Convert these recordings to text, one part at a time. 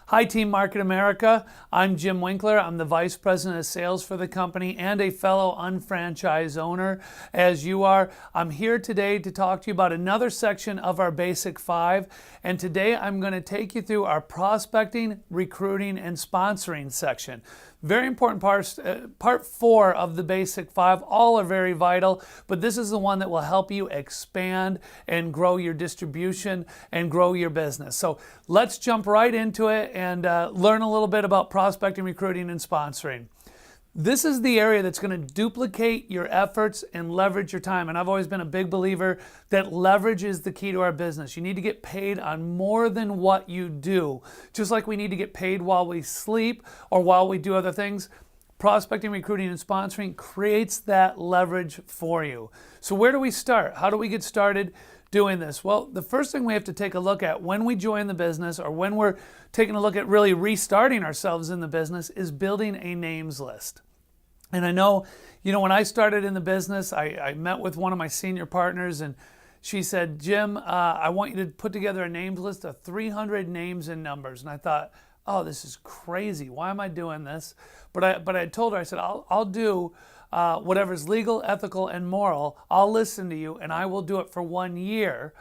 Hi, Team Market America. I'm Jim Winkler. I'm the Vice President of Sales for the company and a fellow unfranchised owner, as you are. I'm here today to talk to you about another section of our Basic 5. And today I'm going to take you through our prospecting, recruiting, and sponsoring section. Very important parts, part 4 of the Basic 5. All are very vital, but this is the one that will help you expand and grow your distribution and grow your business. So let's jump right into it and learn a little bit about prospecting, recruiting, and sponsoring. This is the area that's going to duplicate your efforts and leverage your time. And I've always been a big believer that leverage is the key to our business. You need to get paid on more than what you do. Just like we need to get paid while we sleep or while we do other things, prospecting, recruiting, and sponsoring creates that leverage for you. So where do we start? How do we get started doing this? Well, the first thing we have to take a look at when we join the business or when we're taking a look at really restarting ourselves in the business is building a names list. And I know, when I started in the business, I met with one of my senior partners and she said, Jim, I want you to put together a names list of 300 names and numbers. And I thought, oh, this is crazy. Why am I doing this? But I told her, I said, I'll do whatever's legal, ethical, and moral. I'll listen to you and I will do it for 1 year.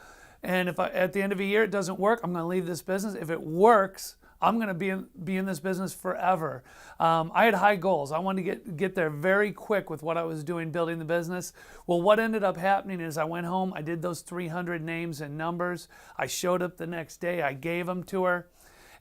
And if at the end of a year it doesn't work, I'm going to leave this business. If it works, I'm going to be in this business forever. I had high goals. I wanted to get there very quick with what I was doing, building the business. Well, what ended up happening is I went home, I did those 300 names and numbers. I showed up the next day, I gave them to her.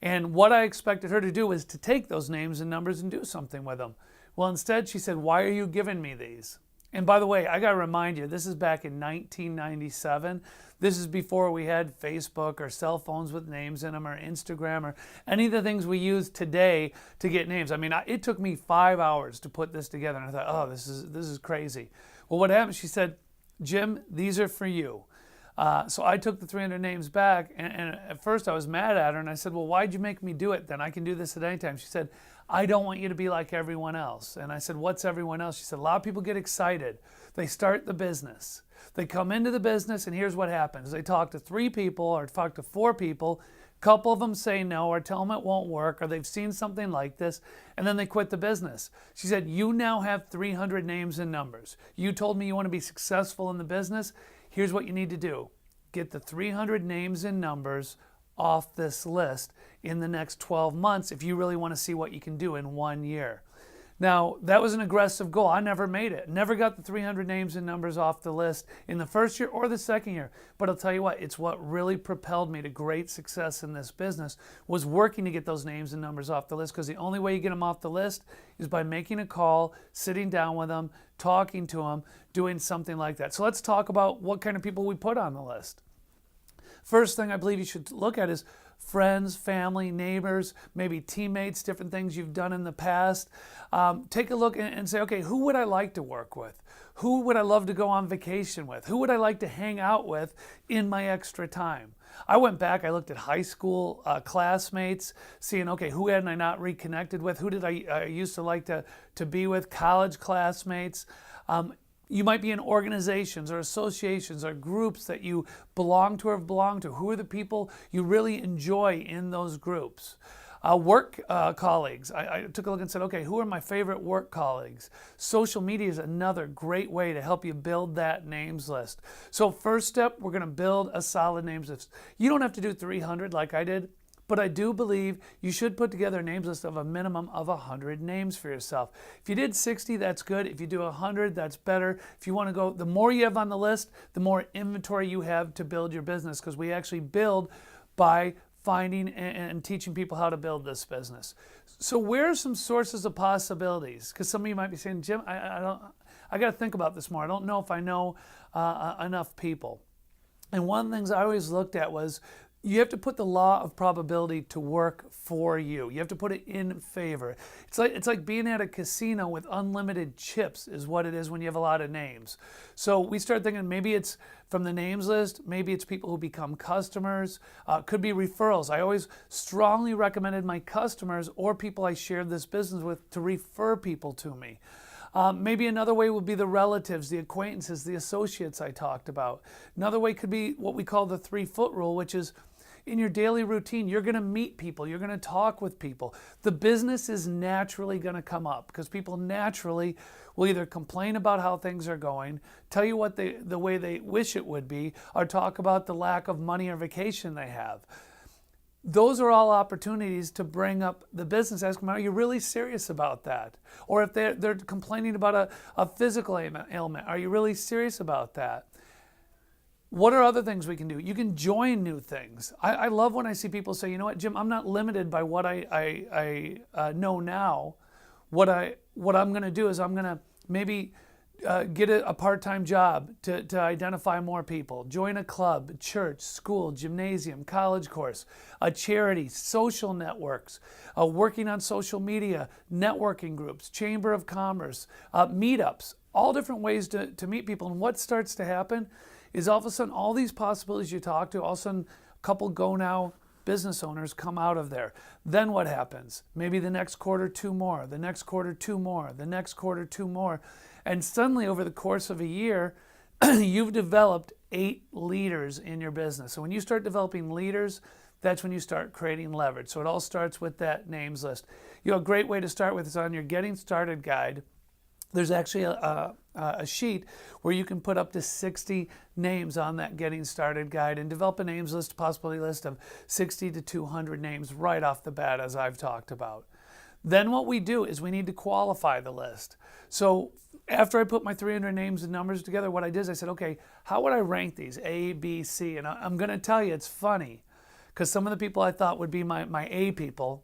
And what I expected her to do was to take those names and numbers and do something with them. Well, instead she said, why are you giving me these? And by the way, I got to remind you, this is back in 1997. This is before we had Facebook or cell phones with names in them or Instagram or any of the things we use today to get names. I mean, it took me 5 hours to put this together. And I thought, oh, this is crazy. Well, what happened? She said, Jim, these are for you. So I took the 300 names back, and at first I was mad at her, and I said, well, why'd you make me do it then? I can do this at any time. She said, I don't want you to be like everyone else. And I said, what's everyone else? She said, a lot of people get excited. They start the business. They come into the business, and here's what happens. They talk to 3 people or talk to 4 people. A couple of them say no or tell them it won't work or they've seen something like this, and then they quit the business. She said, you now have 300 names and numbers. You told me you want to be successful in the business. Here's what you need to do. Get the 300 names and numbers off this list in the next 12 months if you really want to see what you can do in 1 year. Now, that was an aggressive goal. I never made it. Never got the 300 names and numbers off the list in the first year or the second year. But I'll tell you what, it's what really propelled me to great success in this business was working to get those names and numbers off the list, because the only way you get them off the list is by making a call, sitting down with them, talking to them, doing something like that. So let's talk about what kind of people we put on the list. First thing I believe you should look at is friends, family, neighbors, maybe teammates, different things you've done in the past. Take a look and say, okay, who would I like to work with? Who would I love to go on vacation with? Who would I like to hang out with in my extra time? I went back, I looked at high school classmates, seeing, okay, who hadn't I not reconnected with? Who did I used to like to be with? College classmates. You might be in organizations or associations or groups that you belong to or have belonged to. Who are the people you really enjoy in those groups? Work colleagues. I took a look and said, okay, who are my favorite work colleagues? Social media is another great way to help you build that names list. So first step, we're going to build a solid names list. You don't have to do 300 like I did. But I do believe you should put together a names list of a minimum of 100 names for yourself. If you did 60, that's good. If you do 100, that's better. If you want to go, the more you have on the list, the more inventory you have to build your business, because we actually build by finding and teaching people how to build this business. So where are some sources of possibilities? Because some of you might be saying, Jim, I got to think about this more. I don't know if I know enough people. And one of the things I always looked at was you have to put the law of probability to work for you. You have to put it in favor. It's like being at a casino with unlimited chips is what it is when you have a lot of names. So we start thinking maybe it's from the names list, maybe it's people who become customers, could be referrals. I always strongly recommended my customers or people I shared this business with to refer people to me. Maybe another way would be the relatives, the acquaintances, the associates I talked about. Another way could be what we call the 3-foot rule, which is in your daily routine, you're going to meet people, you're going to talk with people. The business is naturally going to come up because people naturally will either complain about how things are going, tell you what the way they wish it would be, or talk about the lack of money or vacation they have. Those are all opportunities to bring up the business. Ask them, are you really serious about that? Or if they're complaining about a physical ailment, are you really serious about that? What are other things we can do? You can join new things. I love when I see people say, you know what, Jim, I'm not limited by what I know now. What I'm going to do is I'm going to maybe get a part-time job to identify more people, join a club, church, school, gymnasium, college course, a charity, social networks, working on social media, networking groups, chamber of commerce, meetups, all different ways to meet people. And what starts to happen is all of a sudden all these possibilities you talk to, all of a sudden a couple Go Now business owners come out of there. Then what happens? Maybe the next quarter, 2 more, the next quarter, 2 more, the next quarter, 2 more. And suddenly over the course of a year, you've developed 8 leaders in your business. So when you start developing leaders, that's when you start creating leverage. So it all starts with that names list. A great way to start with is on your Getting Started guide. There's actually a sheet where you can put up to 60 names on that Getting Started guide and develop a names list, possibility list of 60 to 200 names right off the bat, as I've talked about. Then what we do is we need to qualify the list. So after I put my 300 names and numbers together, what I did is I said, okay, how would I rank these? A, B, C. And I'm going to tell you, it's funny because some of the people I thought would be my A people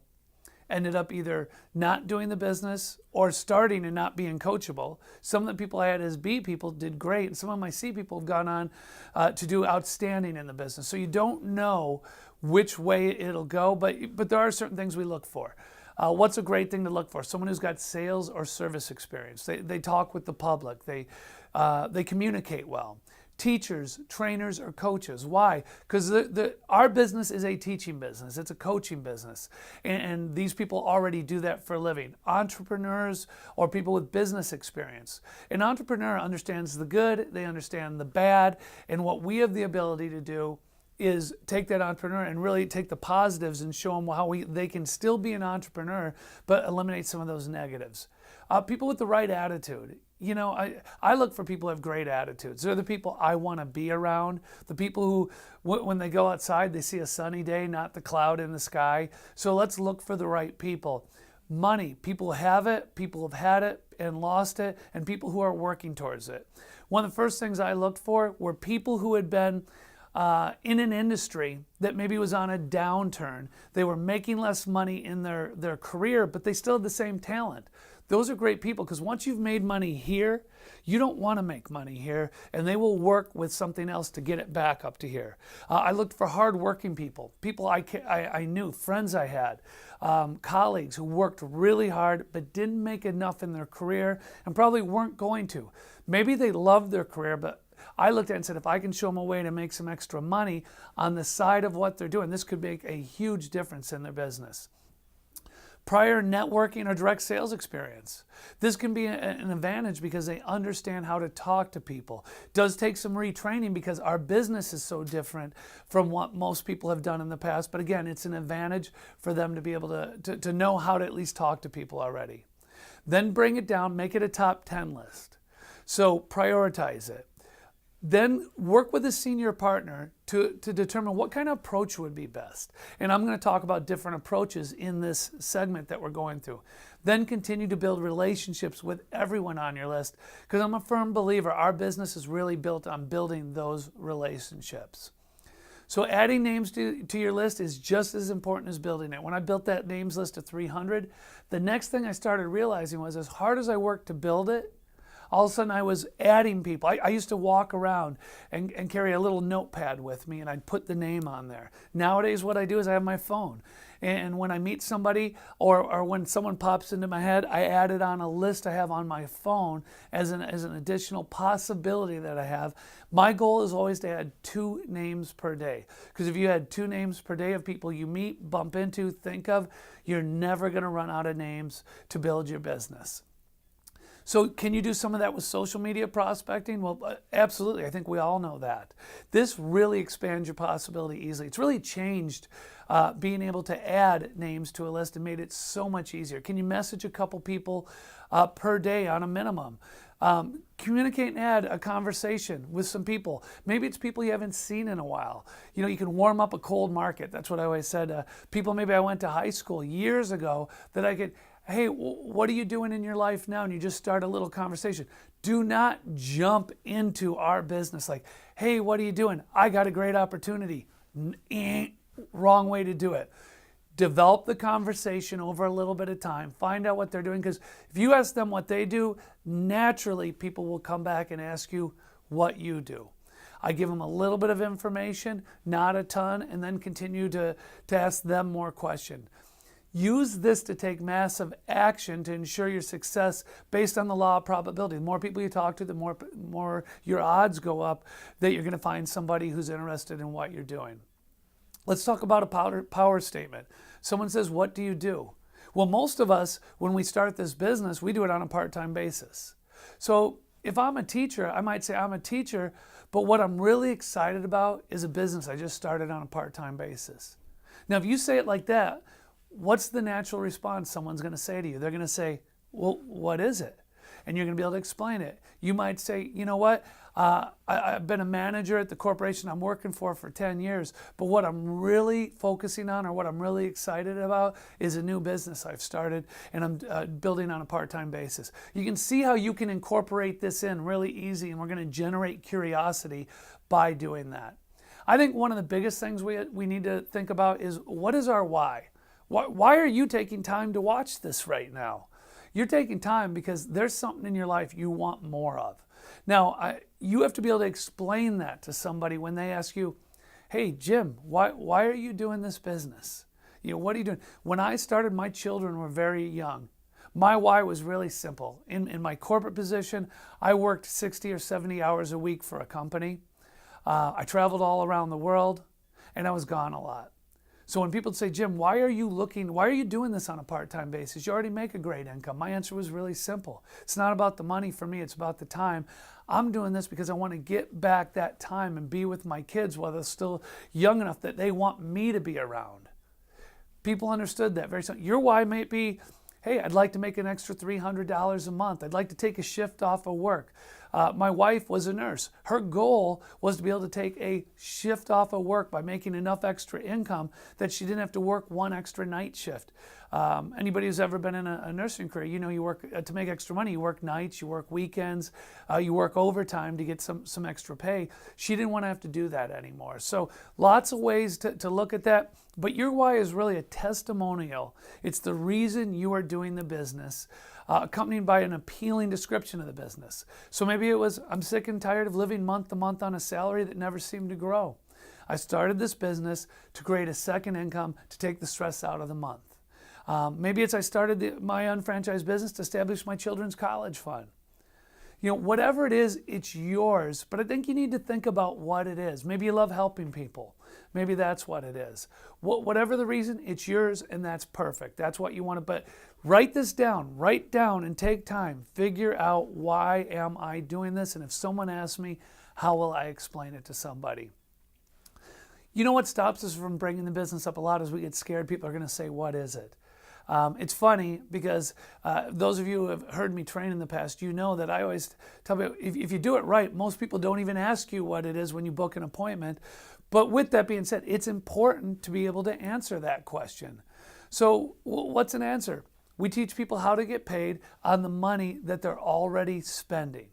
ended up either not doing the business or starting and not being coachable. Some of the people I had as B people did great, and some of my C people have gone on to do outstanding in the business. So you don't know which way it'll go, but there are certain things we look for. What's a great thing to look for? Someone who's got sales or service experience. They talk with the public. They communicate well. Teachers, trainers, or coaches. Why? Because our business is a teaching business. It's a coaching business. And these people already do that for a living. Entrepreneurs or people with business experience. An entrepreneur understands the good, they understand the bad, and what we have the ability to do is take that entrepreneur and really take the positives and show them how they can still be an entrepreneur, but eliminate some of those negatives. People with the right attitude. I look for people who have great attitudes. They're the people I want to be around. The people who, when they go outside, they see a sunny day, not the cloud in the sky. So let's look for the right people. Money. People have it, people have had it and lost it, and people who are working towards it. One of the first things I looked for were people who had been in an industry that maybe was on a downturn. They were making less money in their career, but they still had the same talent. Those are great people because once you've made money here, you don't want to make money here, and they will work with something else to get it back up to here. I looked for hardworking people I knew, friends I had, colleagues who worked really hard but didn't make enough in their career and probably weren't going to. Maybe they loved their career, but I looked at it and said, if I can show them a way to make some extra money on the side of what they're doing, this could make a huge difference in their business. Prior networking or direct sales experience. This can be an advantage because they understand how to talk to people. It does take some retraining because our business is so different from what most people have done in the past. But again, it's an advantage for them to be able to know how to at least talk to people already. Then bring it down, make it a top 10 list. So prioritize it. Then work with a senior partner to determine what kind of approach would be best. And I'm going to talk about different approaches in this segment that we're going through. Then continue to build relationships with everyone on your list because I'm a firm believer our business is really built on building those relationships. So adding names to your list is just as important as building it. When I built that names list of 300, the next thing I started realizing was as hard as I worked to build it, all of a sudden I was adding people. I used to walk around and carry a little notepad with me and I'd put the name on there. Nowadays what I do is I have my phone. And when I meet somebody or when someone pops into my head, I add it on a list I have on my phone as an additional possibility that I have. My goal is always to add 2 names per day. Because if you add 2 names per day of people you meet, bump into, think of, you're never going to run out of names to build your business. So can you do some of that with social media prospecting? Well, absolutely. I think we all know that. This really expands your possibility easily. It's really changed being able to add names to a list and made it so much easier. Can you message a couple people per day on a minimum? Communicate and add a conversation with some people. Maybe it's people you haven't seen in a while. You know, you can warm up a cold market. That's what I always said. People maybe I went to high school years ago that I could, hey, what are you doing in your life now? And you just start a little conversation. Do not jump into our business like, hey, what are you doing? I got a great opportunity. Wrong way to do it. Develop the conversation over a little bit of time. Find out what they're doing, because if you ask them what they do, naturally people will come back and ask you what you do. I give them a little bit of information, not a ton, and then continue to ask them more questions. Use this to take massive action to ensure your success based on the law of probability. The more people you talk to, the more your odds go up that you're going to find somebody who's interested in what you're doing. Let's talk about a power statement. Someone says, what do you do? Well, most of us, when we start this business, we do it on a part-time basis. So if I'm a teacher, I might say I'm a teacher, but what I'm really excited about is a business I just started on a part-time basis. Now, if you say it like that, what's the natural response someone's going to say to you? They're going to say, well, what is it? And you're going to be able to explain it. You might say, you know what? I've been a manager at the corporation I'm working for 10 years, but what I'm really focusing on, or what I'm really excited about, is a new business I've started, and I'm building on a part-time basis. You can see how you can incorporate this in really easy, and we're going to generate curiosity by doing that. I think one of the biggest things we need to think about is, what is our why? Why are you taking time to watch this right now? You're taking time because there's something in your life you want more of. Now, you have to be able to explain that to somebody when they ask you, hey, Jim, why are you doing this business? You know, what are you doing? When I started, my children were very young. My why was really simple. In my corporate position, I worked 60 or 70 hours a week for a company. I traveled all around the world, and I was gone a lot. So when people say, Jim, why are you doing this on a part-time basis? You already make a great income. My answer was really simple. It's not about the money for me, it's about the time. I'm doing this because I want to get back that time and be with my kids while they're still young enough that they want me to be around. People understood that very soon. Your why might be, hey, I'd like to make an extra $300 a month. I'd like to take a shift off of work. My wife was a nurse. Her goal was to be able to take a shift off of work by making enough extra income that she didn't have to work one extra night shift. Anybody who's ever been in a nursing career, you know, you work to make extra money. You work nights, you work weekends, you work overtime to get some extra pay. She didn't want to have to do that anymore. So lots of ways to look at that. But your why is really a testimonial. It's the reason you are doing the business, accompanied by an appealing description of the business. So maybe it was, I'm sick and tired of living month to month on a salary that never seemed to grow. I started this business to create a second income to take the stress out of the month. Maybe it's I started my unfranchised business to establish my children's college fund. You know, whatever it is, it's yours. But I think you need to think about what it is. Maybe you love helping people. Maybe that's what it is. Whatever the reason, it's yours, and that's perfect. That's what you want to, but write this down. Write down and take time. Figure out, why am I doing this? And if someone asks me, how will I explain it to somebody? You know what stops us from bringing the business up a lot is we get scared. People are going to say, what is it? It's funny because those of you who have heard me train in the past, you know that I always tell people, if you do it right, most people don't even ask you what it is when you book an appointment. But with that being said, it's important to be able to answer that question. So what's an answer? We teach people how to get paid on the money that they're already spending.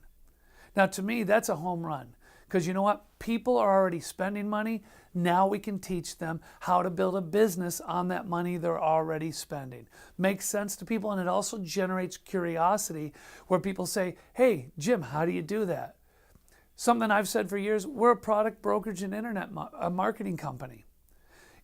Now, to me, that's a home run. Because you know what? People are already spending money. Now we can teach them how to build a business on that money they're already spending. Makes sense to people, and it also generates curiosity where people say, hey, Jim, how do you do that? Something I've said for years, we're a product brokerage and internet marketing company.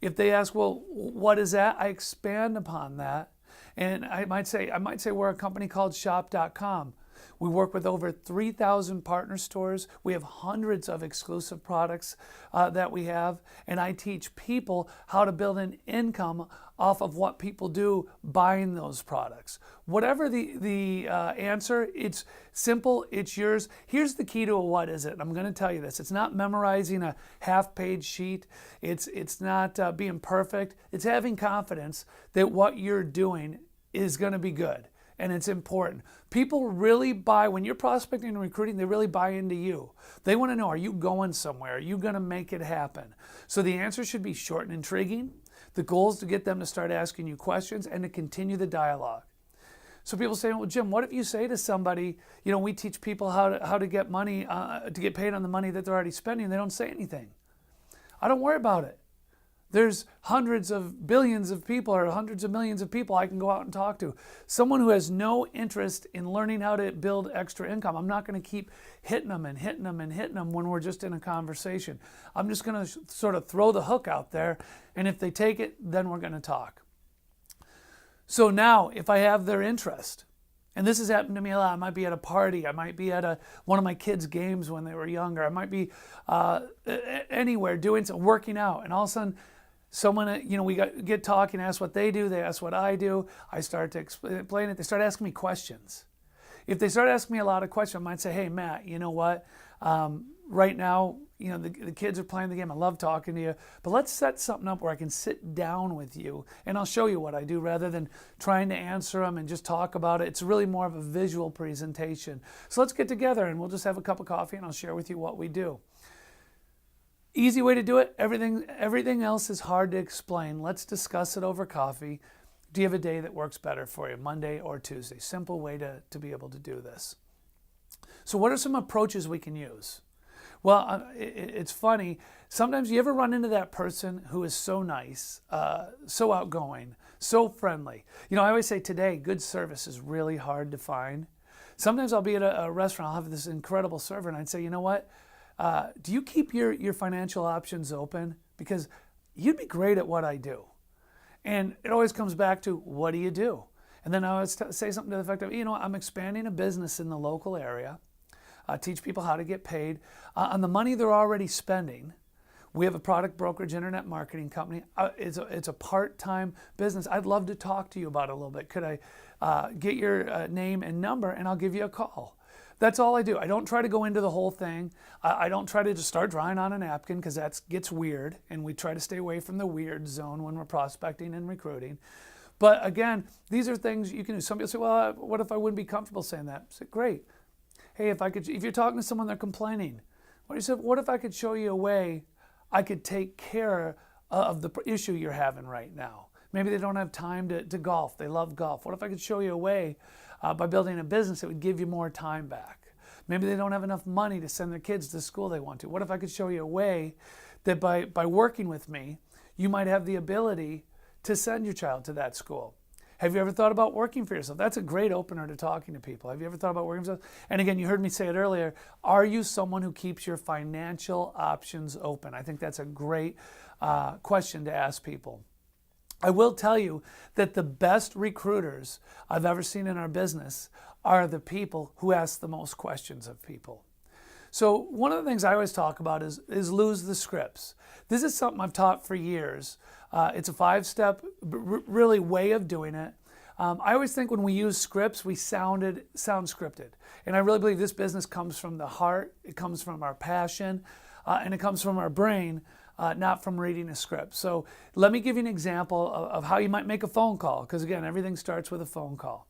If they ask, well, what is that? I expand upon that. And I might say we're a company called shop.com. We work with over 3,000 partner stores. We have hundreds of exclusive products that we have. And I teach people how to build an income off of what people do buying those products. Whatever the answer, it's simple, it's yours. Here's the key to a what is it? I'm going to tell you this. It's not memorizing a half-page sheet. It's not being perfect. It's having confidence that what you're doing is going to be good. And it's important. People really buy, when you're prospecting and recruiting, they really buy into you. They want to know, are you going somewhere? Are you going to make it happen? So the answer should be short and intriguing. The goal is to get them to start asking you questions and to continue the dialogue. So people say, well, Jim, what if you say to somebody, we teach people how to get money, to get paid on the money that they're already spending, and they don't say anything. I don't worry about it. There's hundreds of billions of people or hundreds of millions of people I can go out and talk to. Someone who has no interest in learning how to build extra income, I'm not going to keep hitting them and hitting them and hitting them when we're just in a conversation. I'm just going to sort of throw the hook out there, and if they take it, then we're going to talk. So now, if I have their interest, and this has happened to me a lot. I might be at a party. I might be at one of my kids' games when they were younger. I might be anywhere doing some working out, and all of a sudden, someone, we get talking, ask what they do, they ask what I do. I start to explain it. They start asking me questions. If they start asking me a lot of questions, I might say, hey, Matt, you know what? Right now, the kids are playing the game. I love talking to you. But let's set something up where I can sit down with you and I'll show you what I do rather than trying to answer them and just talk about it. It's really more of a visual presentation. So let's get together and we'll just have a cup of coffee and I'll share with you what we do. Easy way to do it. Everything else is hard to explain. Let's discuss it over coffee. Do you have a day that works better for you, Monday or Tuesday? Simple way to be able to do this. So what are some approaches we can use? Well, it's funny. Sometimes you ever run into that person who is so nice, so outgoing, so friendly. I always say today, good service is really hard to find. Sometimes I'll be at a restaurant, I'll have this incredible server, and I'd say, you know what? Do you keep your financial options open? Because you'd be great at what I do. And it always comes back to, what do you do? And then I would say something to the effect of, I'm expanding a business in the local area. Teach people how to get paid on the money they're already spending. We have a product brokerage internet marketing company. It's a part-time business. I'd love to talk to you about it a little bit. Could I get your name and number and I'll give you a call? That's all I do. I don't try to go into the whole thing. I don't try to just start drawing on a napkin because that gets weird, and we try to stay away from the weird zone when we're prospecting and recruiting. But again, these are things you can do. Some people say, well, what if I wouldn't be comfortable saying that? I say, great. Hey, if you're talking to someone, they're complaining. What if I could show you a way I could take care of the issue you're having right now? Maybe they don't have time to golf. They love golf. What if I could show you a way by building a business that would give you more time back? Maybe they don't have enough money to send their kids to the school they want to. What if I could show you a way that by working with me, you might have the ability to send your child to that school? Have you ever thought about working for yourself? That's a great opener to talking to people. Have you ever thought about working for yourself? And again, you heard me say it earlier, are you someone who keeps your financial options open? I think that's a great question to ask people. I will tell you that the best recruiters I've ever seen in our business are the people who ask the most questions of people. So one of the things I always talk about is lose the scripts. This is something I've taught for years. It's a 5-step really way of doing it. I always think when we use scripts, we sound scripted. And I really believe this business comes from the heart, it comes from our passion, and it comes from our brain, not from reading a script. So let me give you an example of how you might make a phone call, because again, everything starts with a phone call.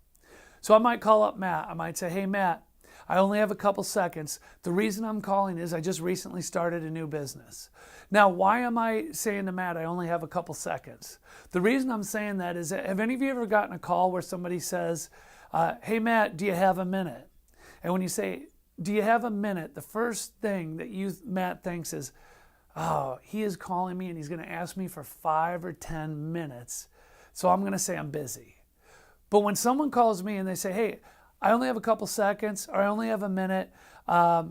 So I might call up Matt. I might say, hey, Matt, I only have a couple seconds. The reason I'm calling is I just recently started a new business. Now, why am I saying to Matt I only have a couple seconds? The reason I'm saying that is, have any of you ever gotten a call where somebody says, hey, Matt, do you have a minute? And when you say, do you have a minute, the first thing that Matt thinks is, oh, he is calling me and he's going to ask me for 5 or 10 minutes. So I'm going to say I'm busy. But when someone calls me and they say, hey, I only have a couple seconds, or I only have a minute,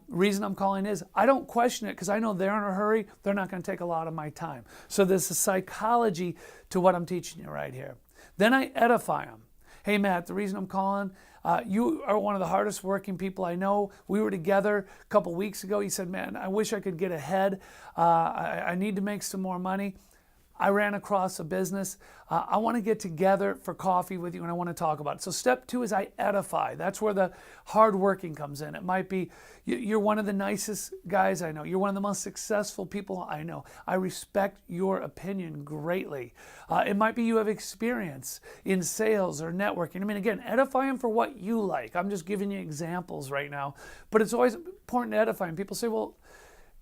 reason I'm calling is, I don't question it because I know they're in a hurry. They're not going to take a lot of my time. So there's a psychology to what I'm teaching you right here. Then I edify them. Hey, Matt, the reason I'm calling, you are one of the hardest working people I know. We were together a couple weeks ago. He said, man, I wish I could get ahead. I need to make some more money. I ran across a business. I want to get together for coffee with you and I want to talk about it. So step 2 is I edify. That's where the hard working comes in. It might be you're one of the nicest guys I know. You're one of the most successful people I know. I respect your opinion greatly. It might be you have experience in sales or networking. I mean, again, edify them for what you like. I'm just giving you examples right now. But it's always important to edify them. People say, well,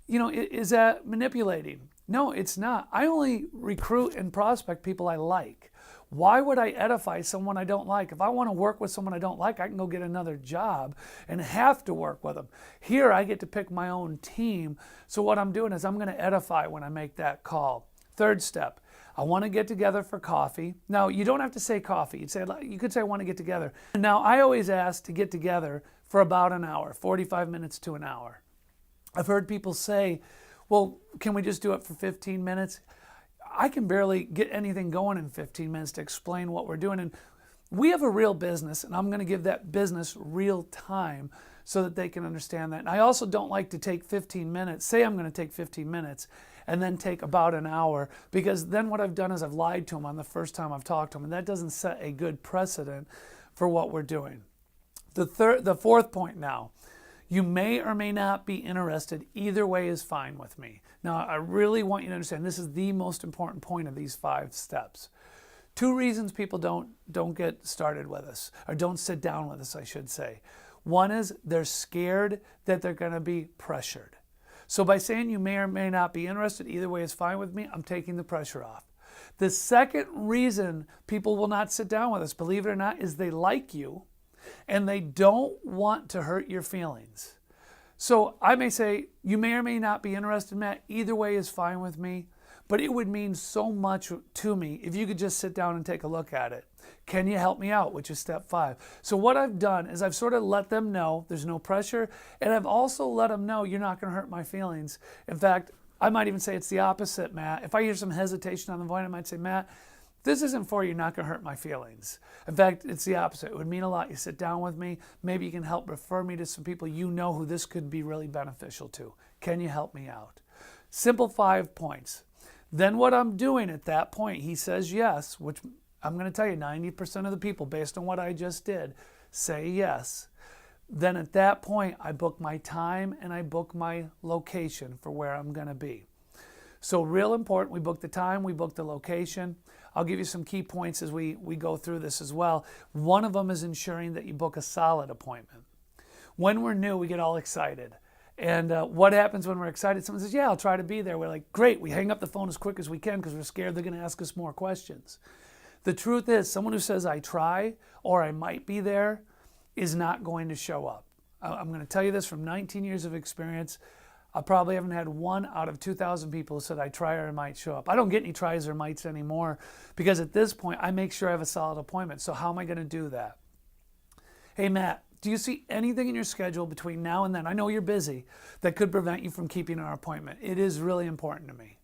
is that manipulating? No, it's not. I only recruit and prospect people I like. Why would I edify someone I don't like? If I want to work with someone I don't like, I can go get another job and have to work with them. Here, I get to pick my own team. So what I'm doing is I'm going to edify when I make that call. Third step, I want to get together for coffee. Now, you don't have to say coffee. You could say I want to get together. Now, I always ask to get together for about an hour, 45 minutes to an hour. I've heard people say, well, can we just do it for 15 minutes? I can barely get anything going in 15 minutes to explain what we're doing. And we have a real business, and I'm going to give that business real time so that they can understand that. And I also don't like to take 15 minutes, say I'm going to take 15 minutes, and then take about an hour, because then what I've done is I've lied to them on the first time I've talked to them, and that doesn't set a good precedent for what we're doing. The fourth point now. You may or may not be interested. Either way is fine with me. Now, I really want you to understand this is the most important point of these 5 steps. 2 reasons people don't get started with us, or don't sit down with us, I should say. One is they're scared that they're going to be pressured. So by saying you may or may not be interested, either way is fine with me, I'm taking the pressure off. The second reason people will not sit down with us, believe it or not, is they like you. And they don't want to hurt your feelings. So I may say, you may or may not be interested, Matt. Either way is fine with me. But it would mean so much to me if you could just sit down and take a look at it. Can you help me out? Which is step 5. So what I've done is I've sort of let them know there's no pressure. And I've also let them know you're not going to hurt my feelings. In fact, I might even say it's the opposite, Matt. If I hear some hesitation on the phone, I might say, Matt, this isn't for you, not going to hurt my feelings. In fact, it's the opposite. It would mean a lot. You sit down with me. Maybe you can help refer me to some people you know who this could be really beneficial to. Can you help me out? Simple 5 points. Then what I'm doing at that point, he says yes, which I'm going to tell you 90% of the people, based on what I just did, say yes. Then at that point, I book my time and I book my location for where I'm going to be. So real important, we book the time, we book the location. I'll give you some key points as we go through this as well. One of them is ensuring that you book a solid appointment. When we're new, we get all excited. And what happens when we're excited? Someone says, yeah, I'll try to be there. We're like, great. We hang up the phone as quick as we can because we're scared they're going to ask us more questions. The truth is, someone who says I try or I might be there is not going to show up. I'm going to tell you this from 19 years of experience. I probably haven't had 1 out of 2,000 people who said I try or I might show up. I don't get any tries or mights anymore because at this point I make sure I have a solid appointment. So how am I going to do that? Hey, Matt, do you see anything in your schedule between now and then? I know you're busy that could prevent you from keeping our appointment. It is really important to me.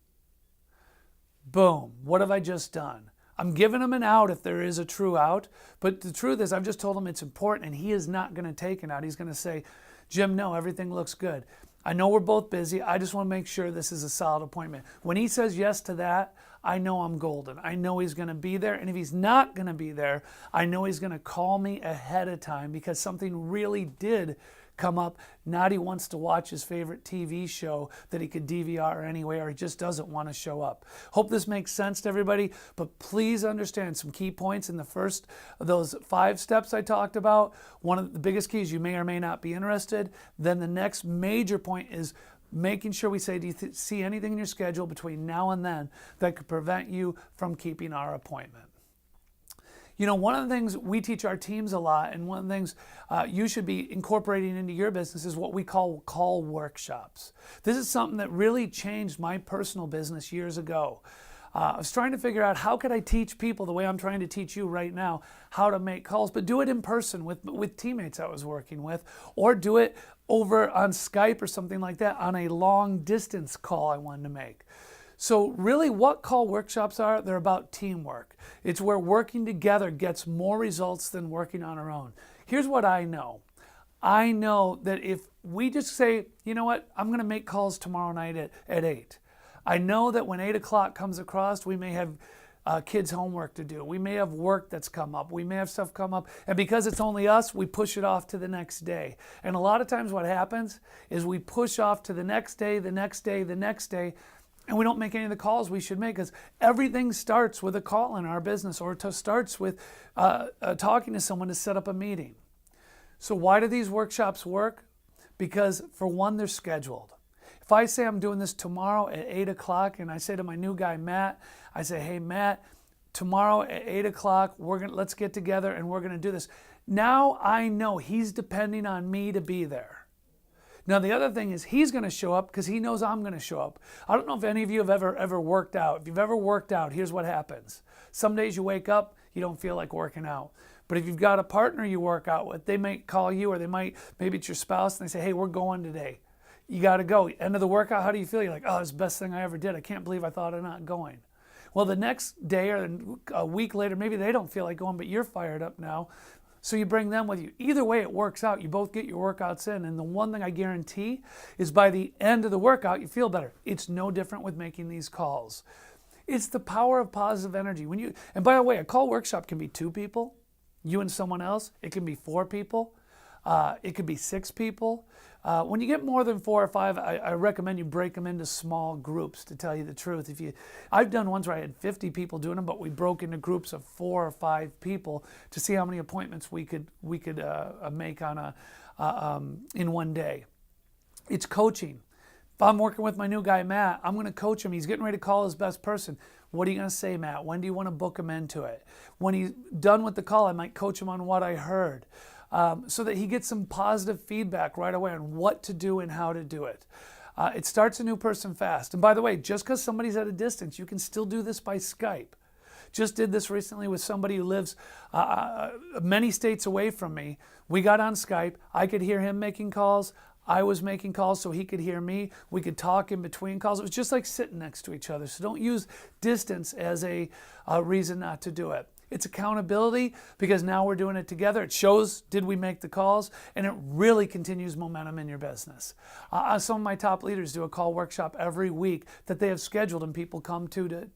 Boom. What have I just done? I'm giving him an out if there is a true out. But the truth is I've just told him it's important and he is not going to take an out. He's going to say, Jim, no, everything looks good. I know we're both busy. I just want to make sure this is a solid appointment. When he says yes to that, I know I'm golden. I know he's going to be there. And if he's not going to be there, I know he's going to call me ahead of time because something really did come up. Not he wants to watch his favorite TV show that he could DVR anyway, or he just doesn't want to show up. Hope this makes sense to everybody, but please understand some key points in the first of those 5 steps I talked about. One of the biggest keys, you may or may not be interested. Then the next major point is making sure we say, do you see anything in your schedule between now and then that could prevent you from keeping our appointment? You know, one of the things we teach our teams a lot, and one of the things you should be incorporating into your business is what we call workshops. This is something that really changed my personal business years ago. I was trying to figure out how could I teach people the way I'm trying to teach you right now how to make calls, but do it in person with teammates I was working with, or do it over on Skype or something like that on a long distance call I wanted to make. So really what call workshops are, they're about teamwork. It's where working together gets more results than working on our own. Here's what I know. I know that if we just say, you know what, I'm going to make calls tomorrow night at 8. I know that when 8 o'clock comes across, we may have kids' homework to do. We may have work that's come up. We may have stuff come up. And because it's only us, we push it off to the next day. And a lot of times what happens is we push off to the next day, the next day, the next day, and we don't make any of the calls we should make, because everything starts with a call in our business, or starts with talking to someone to set up a meeting. So why do these workshops work? Because for one, they're scheduled. If I say I'm doing this tomorrow at 8 o'clock, and I say to my new guy, Matt, I say, hey, Matt, tomorrow at 8 o'clock, let's get together and we're going to do this. Now I know he's depending on me to be there. Now, the other thing is he's going to show up because he knows I'm going to show up. I don't know if any of you have ever worked out. If you've ever worked out, here's what happens. Some days you wake up, you don't feel like working out. But if you've got a partner you work out with, they might call you, or maybe it's your spouse, and they say, hey, we're going today. You got to go. End of the workout, how do you feel? You're like, oh, it's the best thing I ever did. I can't believe I thought of not going. Well, the next day or a week later, maybe they don't feel like going, but you're fired up now. So you bring them with you. Either way, it works out. You both get your workouts in. And the one thing I guarantee is by the end of the workout, you feel better. It's no different with making these calls. It's the power of positive energy. And by the way, a call workshop can be 2 people, you and someone else. It can be 4 people. It could be 6 people. When you get more than 4 or 5, I recommend you break them into small groups, to tell you the truth. I've done ones where I had 50 people doing them, but we broke into groups of 4 or 5 people to see how many appointments we could make in one day. It's coaching. If I'm working with my new guy, Matt, I'm going to coach him. He's getting ready to call his best person. What are you going to say, Matt? When do you want to book him into it? When he's done with the call, I might coach him on what I heard. So that he gets some positive feedback right away on what to do and how to do it. It starts a new person fast. And by the way, just because somebody's at a distance, you can still do this by Skype. Just did this recently with somebody who lives many states away from me. We got on Skype. I could hear him making calls. I was making calls so he could hear me. We could talk in between calls. It was just like sitting next to each other. So don't use distance as a reason not to do it. It's accountability, because now we're doing it together. It shows, did we make the calls? And it really continues momentum in your business. Some of my top leaders do a call workshop every week that they have scheduled, and people come to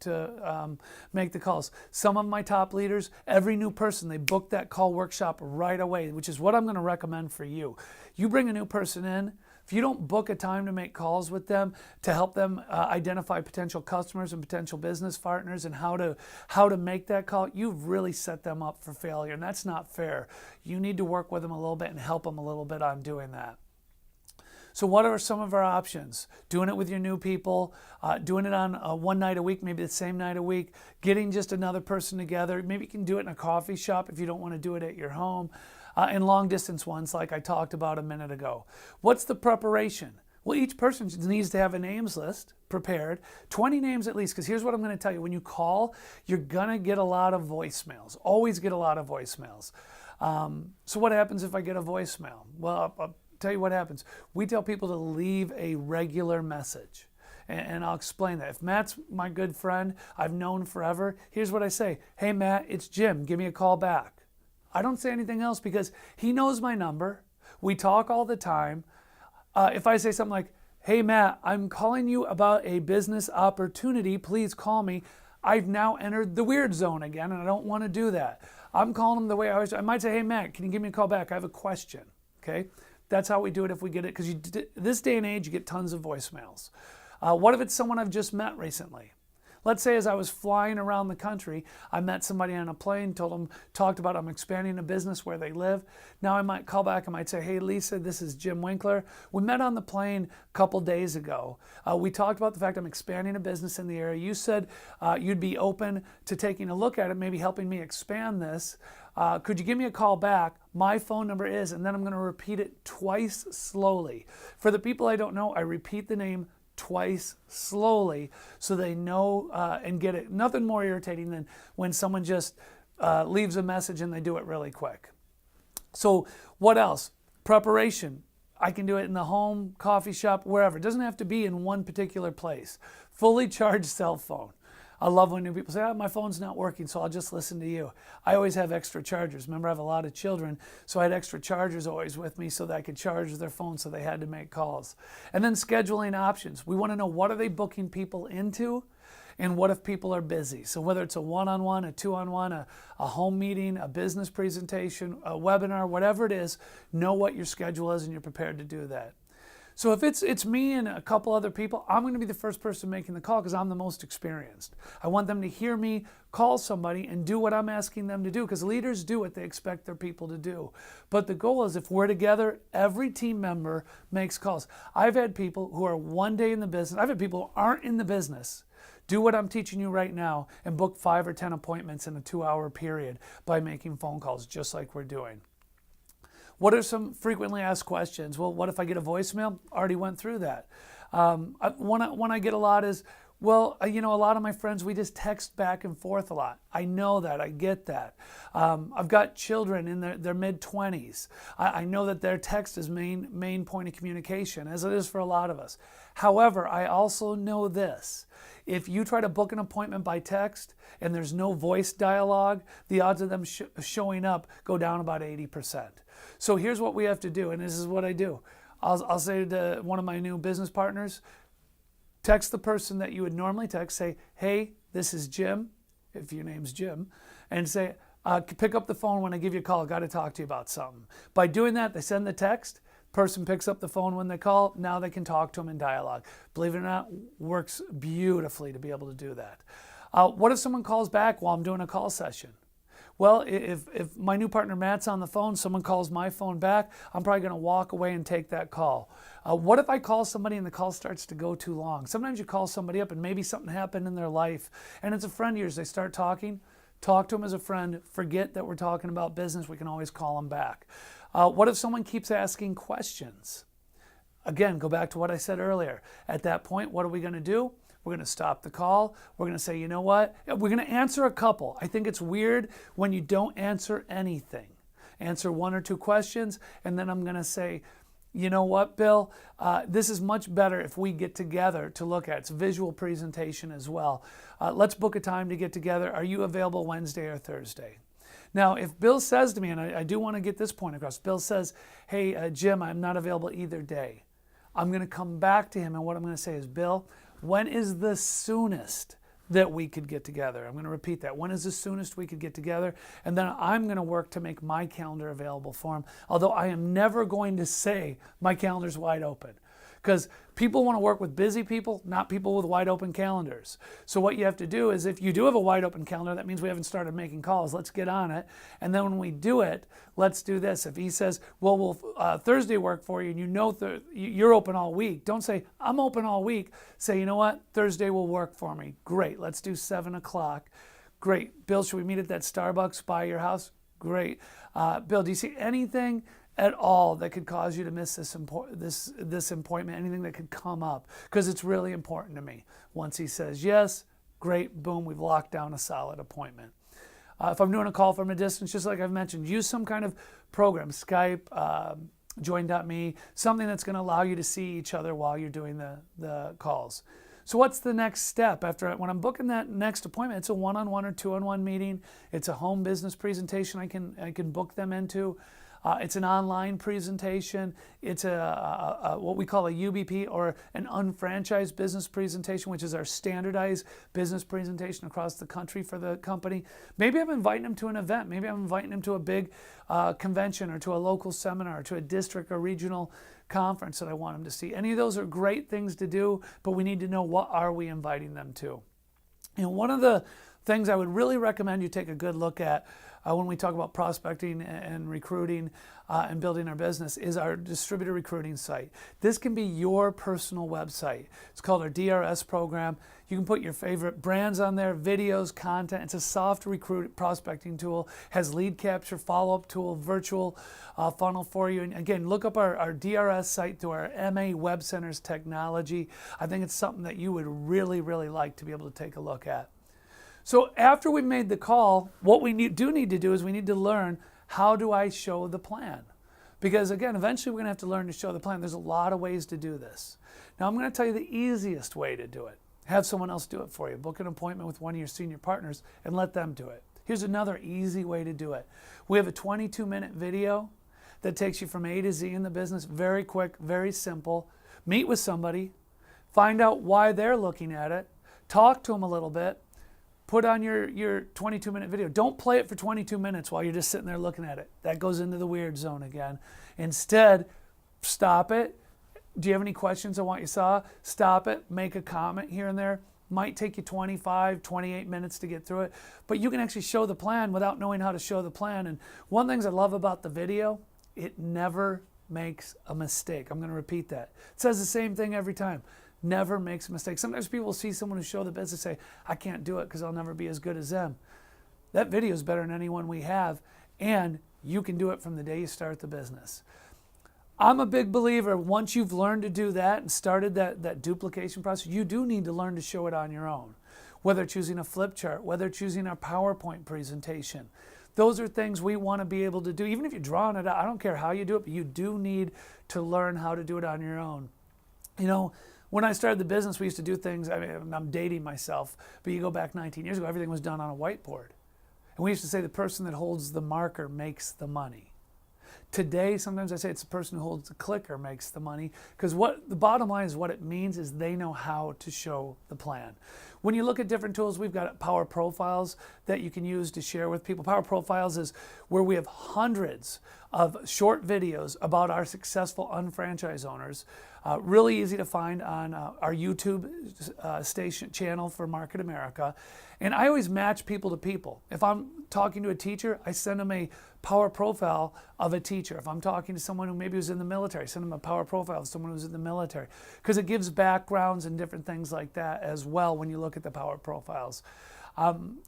make the calls. Some of my top leaders, every new person, they book that call workshop right away, which is what I'm going to recommend for you. You bring a new person in. If you don't book a time to make calls with them to help them identify potential customers and potential business partners and how to make that call, you've really set them up for failure, and that's not fair. You need to work with them a little bit and help them a little bit on doing that. So what are some of our options? Doing it with your new people, doing it on one night a week, maybe the same night a week, getting just another person together. Maybe you can do it in a coffee shop if you don't want to do it at your home. And long distance ones like I talked about a minute ago. What's the preparation? Well, each person needs to have a names list prepared, 20 names at least, because here's what I'm going to tell you. When you call, you're going to get a lot of voicemails. Always get a lot of voicemails. So what happens if I get a voicemail? Well, I'll tell you what happens. We tell people to leave a regular message. And I'll explain that. If Matt's my good friend, I've known forever, here's what I say. Hey, Matt, it's Jim. Give me a call back. I don't say anything else because he knows my number. We talk all the time. If I say something like, hey, Matt, I'm calling you about a business opportunity. Please call me. I've now entered the weird zone again, and I don't want to do that. I'm calling him the way I always do. I might say, hey, Matt, can you give me a call back? I have a question. Okay? That's how we do it if we get it. Because this day and age, you get tons of voicemails. What if it's someone I've just met recently? Let's say as I was flying around the country, I met somebody on a plane, talked about I'm expanding a business where they live. Now I might call back and might say, hey, Lisa, this is Jim Winkler. We met on the plane a couple days ago. We talked about the fact I'm expanding a business in the area. You said you'd be open to taking a look at it, maybe helping me expand this. Could you give me a call back? My phone number is, and then I'm going to repeat it twice slowly. For the people I don't know, I repeat the name twice slowly so they know and get it. Nothing more irritating than when someone just leaves a message and they do it really quick. So what else? Preparation. I can do it in the home, coffee shop, wherever. It doesn't have to be in one particular place. Fully charged cell phone. I love when new people say, my phone's not working, so I'll just listen to you. I always have extra chargers. Remember, I have a lot of children, so I had extra chargers always with me so that I could charge their phone so they had to make calls. And then scheduling options. We want to know, what are they booking people into? And what if people are busy? So whether it's a one-on-one, a two-on-one, a home meeting, a business presentation, a webinar, whatever it is, know what your schedule is and you're prepared to do that. So if it's me and a couple other people, I'm going to be the first person making the call because I'm the most experienced. I want them to hear me call somebody and do what I'm asking them to do, because leaders do what they expect their people to do. But the goal is, if we're together, every team member makes calls. I've had people who are one day in the business. I've had people who aren't in the business do what I'm teaching you right now and book 5 or 10 appointments in a 2-hour period by making phone calls, just like we're doing. What are some frequently asked questions? Well, what if I get a voicemail? Already went through that. One I get a lot is, well, a lot of my friends, we just text back and forth a lot. I know that. I get that. I've got children in their mid-20s. I know that their text is main point of communication, as it is for a lot of us. However, I also know this. If you try to book an appointment by text and there's no voice dialogue, the odds of them showing up go down about 80%. So here's what we have to do, and this is what I do. I'll say to one of my new business partners, text the person that you would normally text, say, hey, this is Jim, if your name's Jim, and say, pick up the phone when I give you a call. I've got to talk to you about something. By doing that, they send the text. Person picks up the phone when they call. Now they can talk to them in dialogue. Believe it or not, works beautifully to be able to do that. What if someone calls back while I'm doing a call session? Well, if my new partner Matt's on the phone, someone calls my phone back, I'm probably going to walk away and take that call. What if I call somebody and the call starts to go too long? Sometimes you call somebody up and maybe something happened in their life, and it's a friend of yours. They start talking. Talk to them as a friend. Forget that we're talking about business. We can always call them back. What if someone keeps asking questions? Again, go back to what I said earlier. At that point, what are we going to do? We're going to stop the call. We're going to say, you know what? We're going to answer a couple. I think it's weird when you don't answer anything. Answer 1 or 2 questions, and then I'm going to say, you know what, Bill? This is much better if we get together to look at. It's a visual presentation as well. Let's book a time to get together. Are you available Wednesday or Thursday? Now, if Bill says to me, and I do want to get this point across, Bill says, hey, Jim, I'm not available either day. I'm going to come back to him, and what I'm going to say is, Bill, when is the soonest that we could get together? I'm going to repeat that. When is the soonest we could get together? And then I'm going to work to make my calendar available for him, although I am never going to say my calendar's wide open. Because people want to work with busy people, not people with wide open calendars. So what you have to do is, if you do have a wide open calendar, that means we haven't started making calls. Let's get on it. And then when we do it, let's do this. If he says, well, will Thursday work for you, and you know you're open all week, don't say, I'm open all week. Say, you know what? Thursday will work for me. Great. Let's do 7 o'clock. Great. Bill, should we meet at that Starbucks by your house? Great. Bill, do you see anything at all that could cause you to miss this appointment, anything that could come up? Because it's really important to me. Once he says yes, great, boom, we've locked down a solid appointment. If I'm doing a call from a distance, just like I've mentioned, use some kind of program, Skype, Join.me, something that's going to allow you to see each other while you're doing the calls. So what's the next step? When I'm booking that next appointment, it's a one-on-one or two-on-one meeting. It's a home business presentation I can book them into. It's an online presentation. It's a what we call a UBP, or an unfranchised business presentation, which is our standardized business presentation across the country for the company. Maybe I'm inviting them to an event. Maybe I'm inviting them to a big convention, or to a local seminar, or to a district or regional conference that I want them to see. Any of those are great things to do, but we need to know, what are we inviting them to? And one of the things I would really recommend you take a good look at when we talk about prospecting and recruiting and building our business is our distributor recruiting site. This can be your personal website. It's called our DRS program. You can put your favorite brands on there, videos, content. It's a soft prospecting tool, has lead capture, follow-up tool, virtual funnel for you. And again, look up our DRS site through our MA Web Centers technology. I think it's something that you would really, really like to be able to take a look at. So after we've made the call, what we do need to do is we need to learn, how do I show the plan? Because again, eventually we're going to have to learn to show the plan. There's a lot of ways to do this. Now I'm going to tell you the easiest way to do it. Have someone else do it for you. Book an appointment with one of your senior partners and let them do it. Here's another easy way to do it. We have a 22-minute video that takes you from A to Z in the business. Very quick, very simple. Meet with somebody, find out why they're looking at it, talk to them a little bit, put on your 22-minute video. Don't play it for 22 minutes while you're just sitting there looking at it. That goes into the weird zone again. Instead, stop it. Do you have any questions on what you saw? Stop it, make a comment here and there. Might take you 25, 28 minutes to get through it, but you can actually show the plan without knowing how to show the plan. And one of the things I love about the video, it never makes a mistake. I'm going to repeat that. It says the same thing every time. Never makes a mistake. Sometimes people see someone who show the business and say, I can't do it because I'll never be as good as them. That video is better than anyone we have, and you can do it from the day you start the business. I'm a big believer, once you've learned to do that and started that duplication process, you do need to learn to show it on your own. Whether it's using a flip chart, whether it's using a PowerPoint presentation. Those are things we want to be able to do. Even if you're drawing it out, I don't care how you do it, but you do need to learn how to do it on your own. You know, when I started the business, we used to do things, I mean, I'm dating myself, but you go back 19 years ago, everything was done on a whiteboard. And we used to say the person that holds the marker makes the money. Today, sometimes I say it's the person who holds the clicker makes the money, because what the bottom line is, what it means is they know how to show the plan. When you look at different tools, we've got Power Profiles that you can use to share with people. Power Profiles is where we have hundreds of short videos about our successful unfranchised owners. Really easy to find on our YouTube station channel for Market America. And I always match people to people. If I'm talking to a teacher, I send them a power profile of a teacher. If I'm talking to someone who maybe was in the military, send them a power profile of someone who's in the military, because it gives backgrounds and different things like that as well when you look at the power profiles.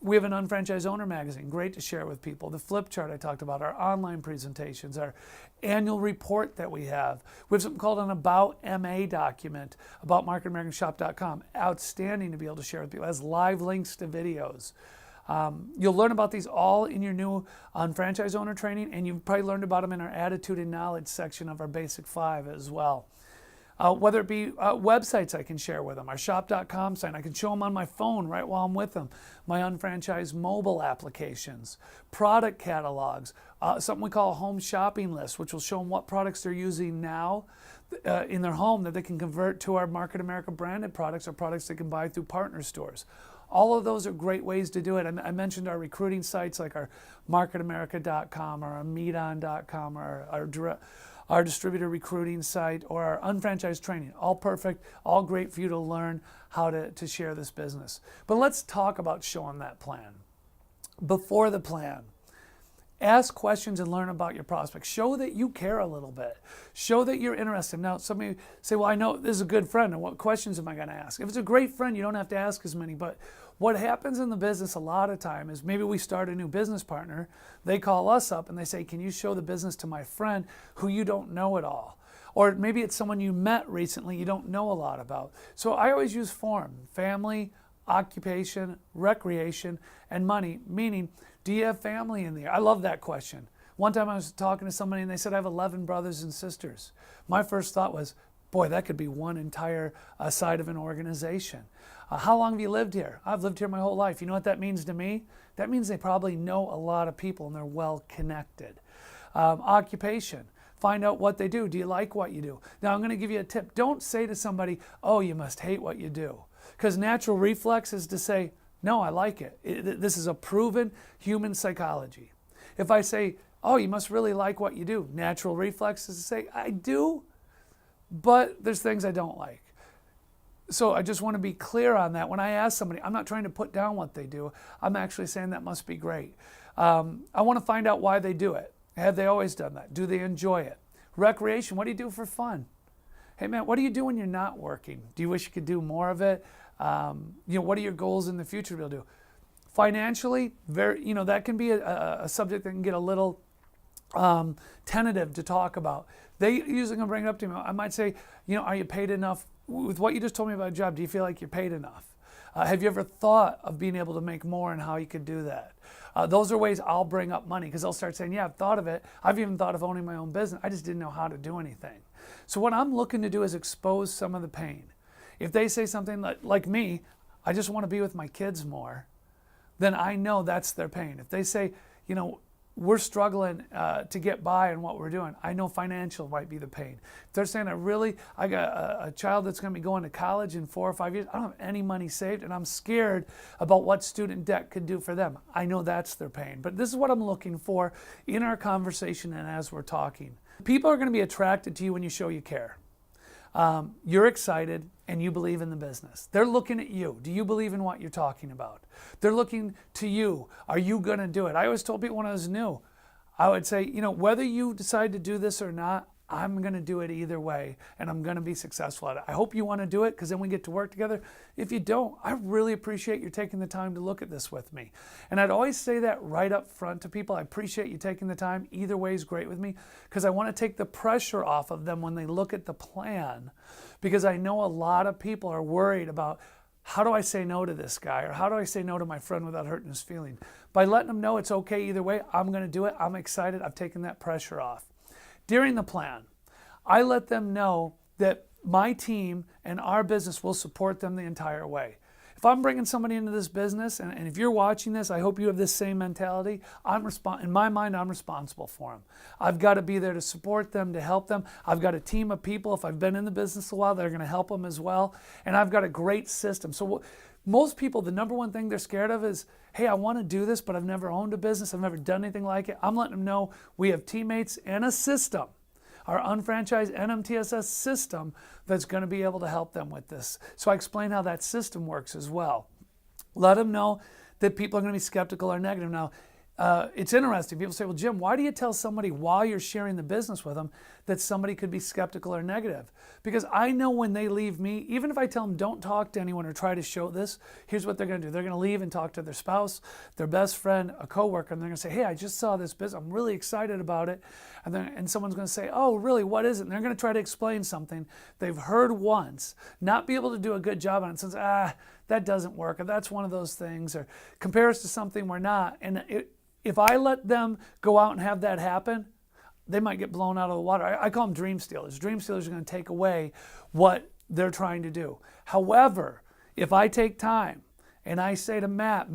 We have an unfranchised owner magazine, great to share with people. The flip chart I talked about, our online presentations, our annual report that we have. We have something called an About MA document, about marketamericanshop.com. Outstanding to be able to share with people. It has live links to videos. You'll learn about these all in your new unfranchised owner training, and you've probably learned about them in our attitude and knowledge section of our Basic 5 as well. Whether it be websites I can share with them, our shop.com site, I can show them on my phone right while I'm with them, my unfranchised mobile applications, product catalogs, something we call a home shopping list, which will show them what products they're using now in their home that they can convert to our Market America branded products or products they can buy through partner stores. All of those are great ways to do it. I mentioned our recruiting sites like our marketamerica.com or our meeton.com or our distributor recruiting site or our unfranchised training. All perfect, all great for you to learn how to share this business. But let's talk about showing that plan. Before the plan, ask questions and learn about your prospects. Show that you care a little bit. Show that you're interested. Now, somebody say, well, I know this is a good friend, and what questions am I going to ask? If it's a great friend, you don't have to ask as many, but what happens in the business a lot of time is maybe we start a new business partner, they call us up and they say, can you show the business to my friend who you don't know at all? Or maybe it's someone you met recently you don't know a lot about. So I always use form: family, occupation, recreation, and money, meaning, do you have family in there? I love that question. One time I was talking to somebody and they said, I have 11 brothers and sisters. My first thought was, boy, that could be one entire side of an organization. How long have you lived here? I've lived here my whole life. You know what that means to me? That means they probably know a lot of people and they're well connected. Occupation. Find out what they do. Do you like what you do? Now I'm going to give you a tip. Don't say to somebody, oh, you must hate what you do. Because natural reflex is to say, no, I like it. This is a proven human psychology. If I say, oh, you must really like what you do, natural reflex is to say, I do, but there's things I don't like. So I just want to be clear on that. When I ask somebody, I'm not trying to put down what they do. I'm actually saying that must be great. I want to find out why they do it. Have they always done that? Do they enjoy it? Recreation, what do you do for fun? Hey man, what do you do when you're not working? Do you wish you could do more of it? What are your goals in the future to be able to do? Financially, that can be a subject that can get a little tentative to talk about. They usually can bring it up to me. I might say, are you paid enough? With what you just told me about a job, do you feel like you're paid enough? Have you ever thought of being able to make more and how you could do that? Those are ways I'll bring up money, because they'll start saying, yeah, I've thought of it. I've even thought of owning my own business. I just didn't know how to do anything. So what I'm looking to do is expose some of the pain. If they say something like me, I just want to be with my kids more, then I know that's their pain. If they say, you know, we're struggling to get by in what we're doing, I know financial might be the pain. If they're saying, I got a child that's going to be going to college in 4 or 5 years, I don't have any money saved, and I'm scared about what student debt could do for them. I know that's their pain. But this is what I'm looking for in our conversation and as we're talking. People are going to be attracted to you when you show you care. You're excited and you believe in the business. They're looking at you. Do you believe in what you're talking about? They're looking to you. Are you going to do it? I always told people when I was new, I would say, you know, whether you decide to do this or not, I'm going to do it either way, and I'm going to be successful at it. I hope you want to do it, because then we get to work together. If you don't, I really appreciate you taking the time to look at this with me. And I'd always say that right up front to people. I appreciate you taking the time. Either way is great with me, because I want to take the pressure off of them when they look at the plan, because I know a lot of people are worried about, how do I say no to this guy? Or how do I say no to my friend without hurting his feeling? By letting them know it's okay either way, I'm going to do it. I'm excited. I've taken that pressure off. During the plan, I let them know that my team and our business will support them the entire way. If I'm bringing somebody into this business, and if you're watching this, I hope you have this same mentality. In my mind, I'm responsible for them. I've got to be there to support them, to help them. I've got a team of people, if I've been in the business a while, that are going to help them as well. And I've got a great system. So most people, the number one thing they're scared of is, hey, I want to do this, but I've never owned a business. I've never done anything like it. I'm letting them know we have teammates and a system, our unfranchised NMTSS system, that's going to be able to help them with this. So I explain how that system works as well. Let them know that people are going to be skeptical or negative. Now, it's interesting. People say, well, Jim, why do you tell somebody while you're sharing the business with them that somebody could be skeptical or negative? Because I know when they leave me, even if I tell them don't talk to anyone or try to show this, here's what they're going to do. They're going to leave and talk to their spouse, their best friend, a coworker, and they're going to say, hey, I just saw this business. I'm really excited about it. And someone's going to say, oh, really, what is it? And they're going to try to explain something they've heard once, not be able to do a good job on it, since, that doesn't work, or that's one of those things, or compare us to something we're not. And if I let them go out and have that happen, they might get blown out of the water. I call them dream stealers. Dream stealers are going to take away what they're trying to do. However, if I take time and I say to Matt,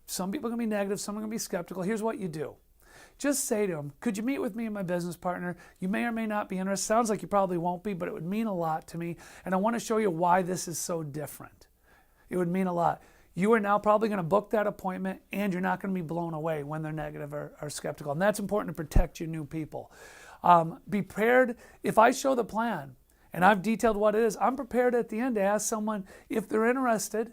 some people are going to be negative, some are going to be skeptical. Here's what you do. Just say to them, could you meet with me and my business partner? You may or may not be interested. Sounds like you probably won't be, but it would mean a lot to me. And I want to show you why this is so different. It would mean a lot. You are now probably going to book that appointment, and you're not going to be blown away when they're negative or skeptical. And that's important to protect your new people. Be prepared. If I show the plan and I've detailed what it is, I'm prepared at the end to ask someone if they're interested.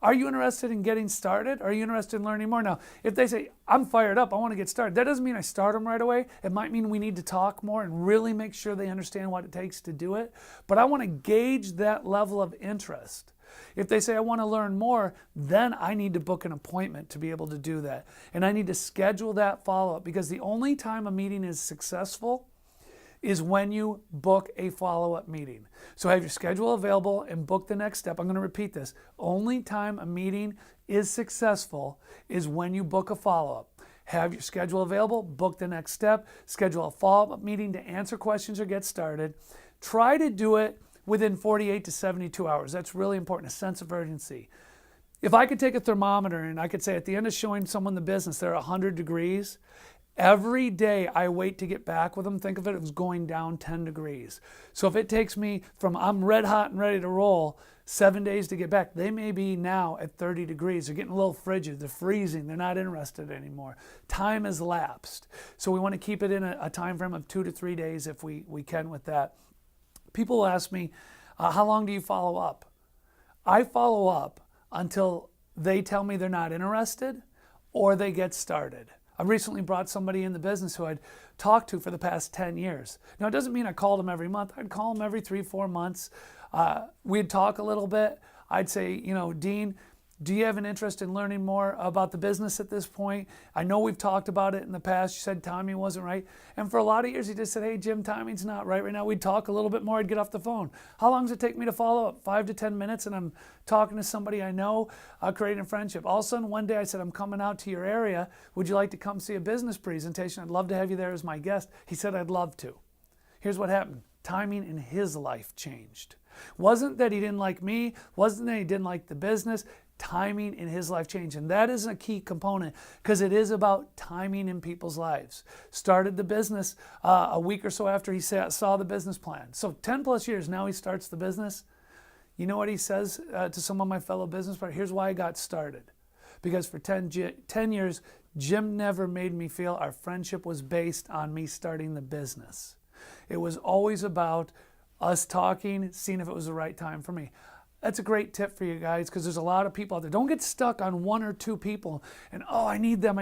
Are you interested in getting started? Are you interested in learning more? Now, if they say, I'm fired up, I want to get started, that doesn't mean I start them right away. It might mean we need to talk more and really make sure they understand what it takes to do it. But I want to gauge that level of interest. If they say, I want to learn more, then I need to book an appointment to be able to do that. And I need to schedule that follow-up, because the only time a meeting is successful is when you book a follow-up meeting. So have your schedule available and book the next step. I'm going to repeat this. Only time a meeting is successful is when you book a follow-up. Have your schedule available, book the next step, schedule a follow-up meeting to answer questions or get started. Try to do it within 48 to 72 hours. That's really important, a sense of urgency. If I could take a thermometer and I could say at the end of showing someone the business, they're 100 degrees, every day I wait to get back with them, think of it as going down 10 degrees. So if it takes me from I'm red hot and ready to roll 7 days to get back, they may be now at 30 degrees. They're getting a little frigid. They're freezing. They're not interested anymore. Time has lapsed. So we want to keep it in a time frame of 2 to 3 days if we can with that. People will ask me, how long do you follow up? I follow up until they tell me they're not interested or they get started. I recently brought somebody in the business who I'd talked to for the past 10 years. Now, it doesn't mean I called them every month. I'd call them every 3-4 months. We'd talk a little bit. I'd say, Dean, Do you have an interest in learning more about the business at this point? I know we've talked about it in the past. You said timing wasn't right. And for a lot of years, you just said, hey, Jim, timing's not right now. We'd talk a little bit more. I'd get off the phone. How long does it take me to follow up? 5 to 10 minutes, and I'm talking to somebody I know, creating a friendship. All of a sudden, one day I said, I'm coming out to your area. Would you like to come see a business presentation? I'd love to have you there as my guest. He said, I'd love to. Here's what happened. Timing in his life changed. Wasn't that he didn't like me. Wasn't that he didn't like the business. Timing in his life changed. And that is a key component because it is about timing in people's lives. Started the business a week or so after he saw the business plan. So 10 plus years, now he starts the business. You know what he says to some of my fellow business partners? Here's why I got started. Because for 10 years, Jim never made me feel our friendship was based on me starting the business. It was always about us talking, seeing if it was the right time for me. That's a great tip for you guys because there's a lot of people out there. Don't get stuck on 1 or 2 people and, oh, I need them.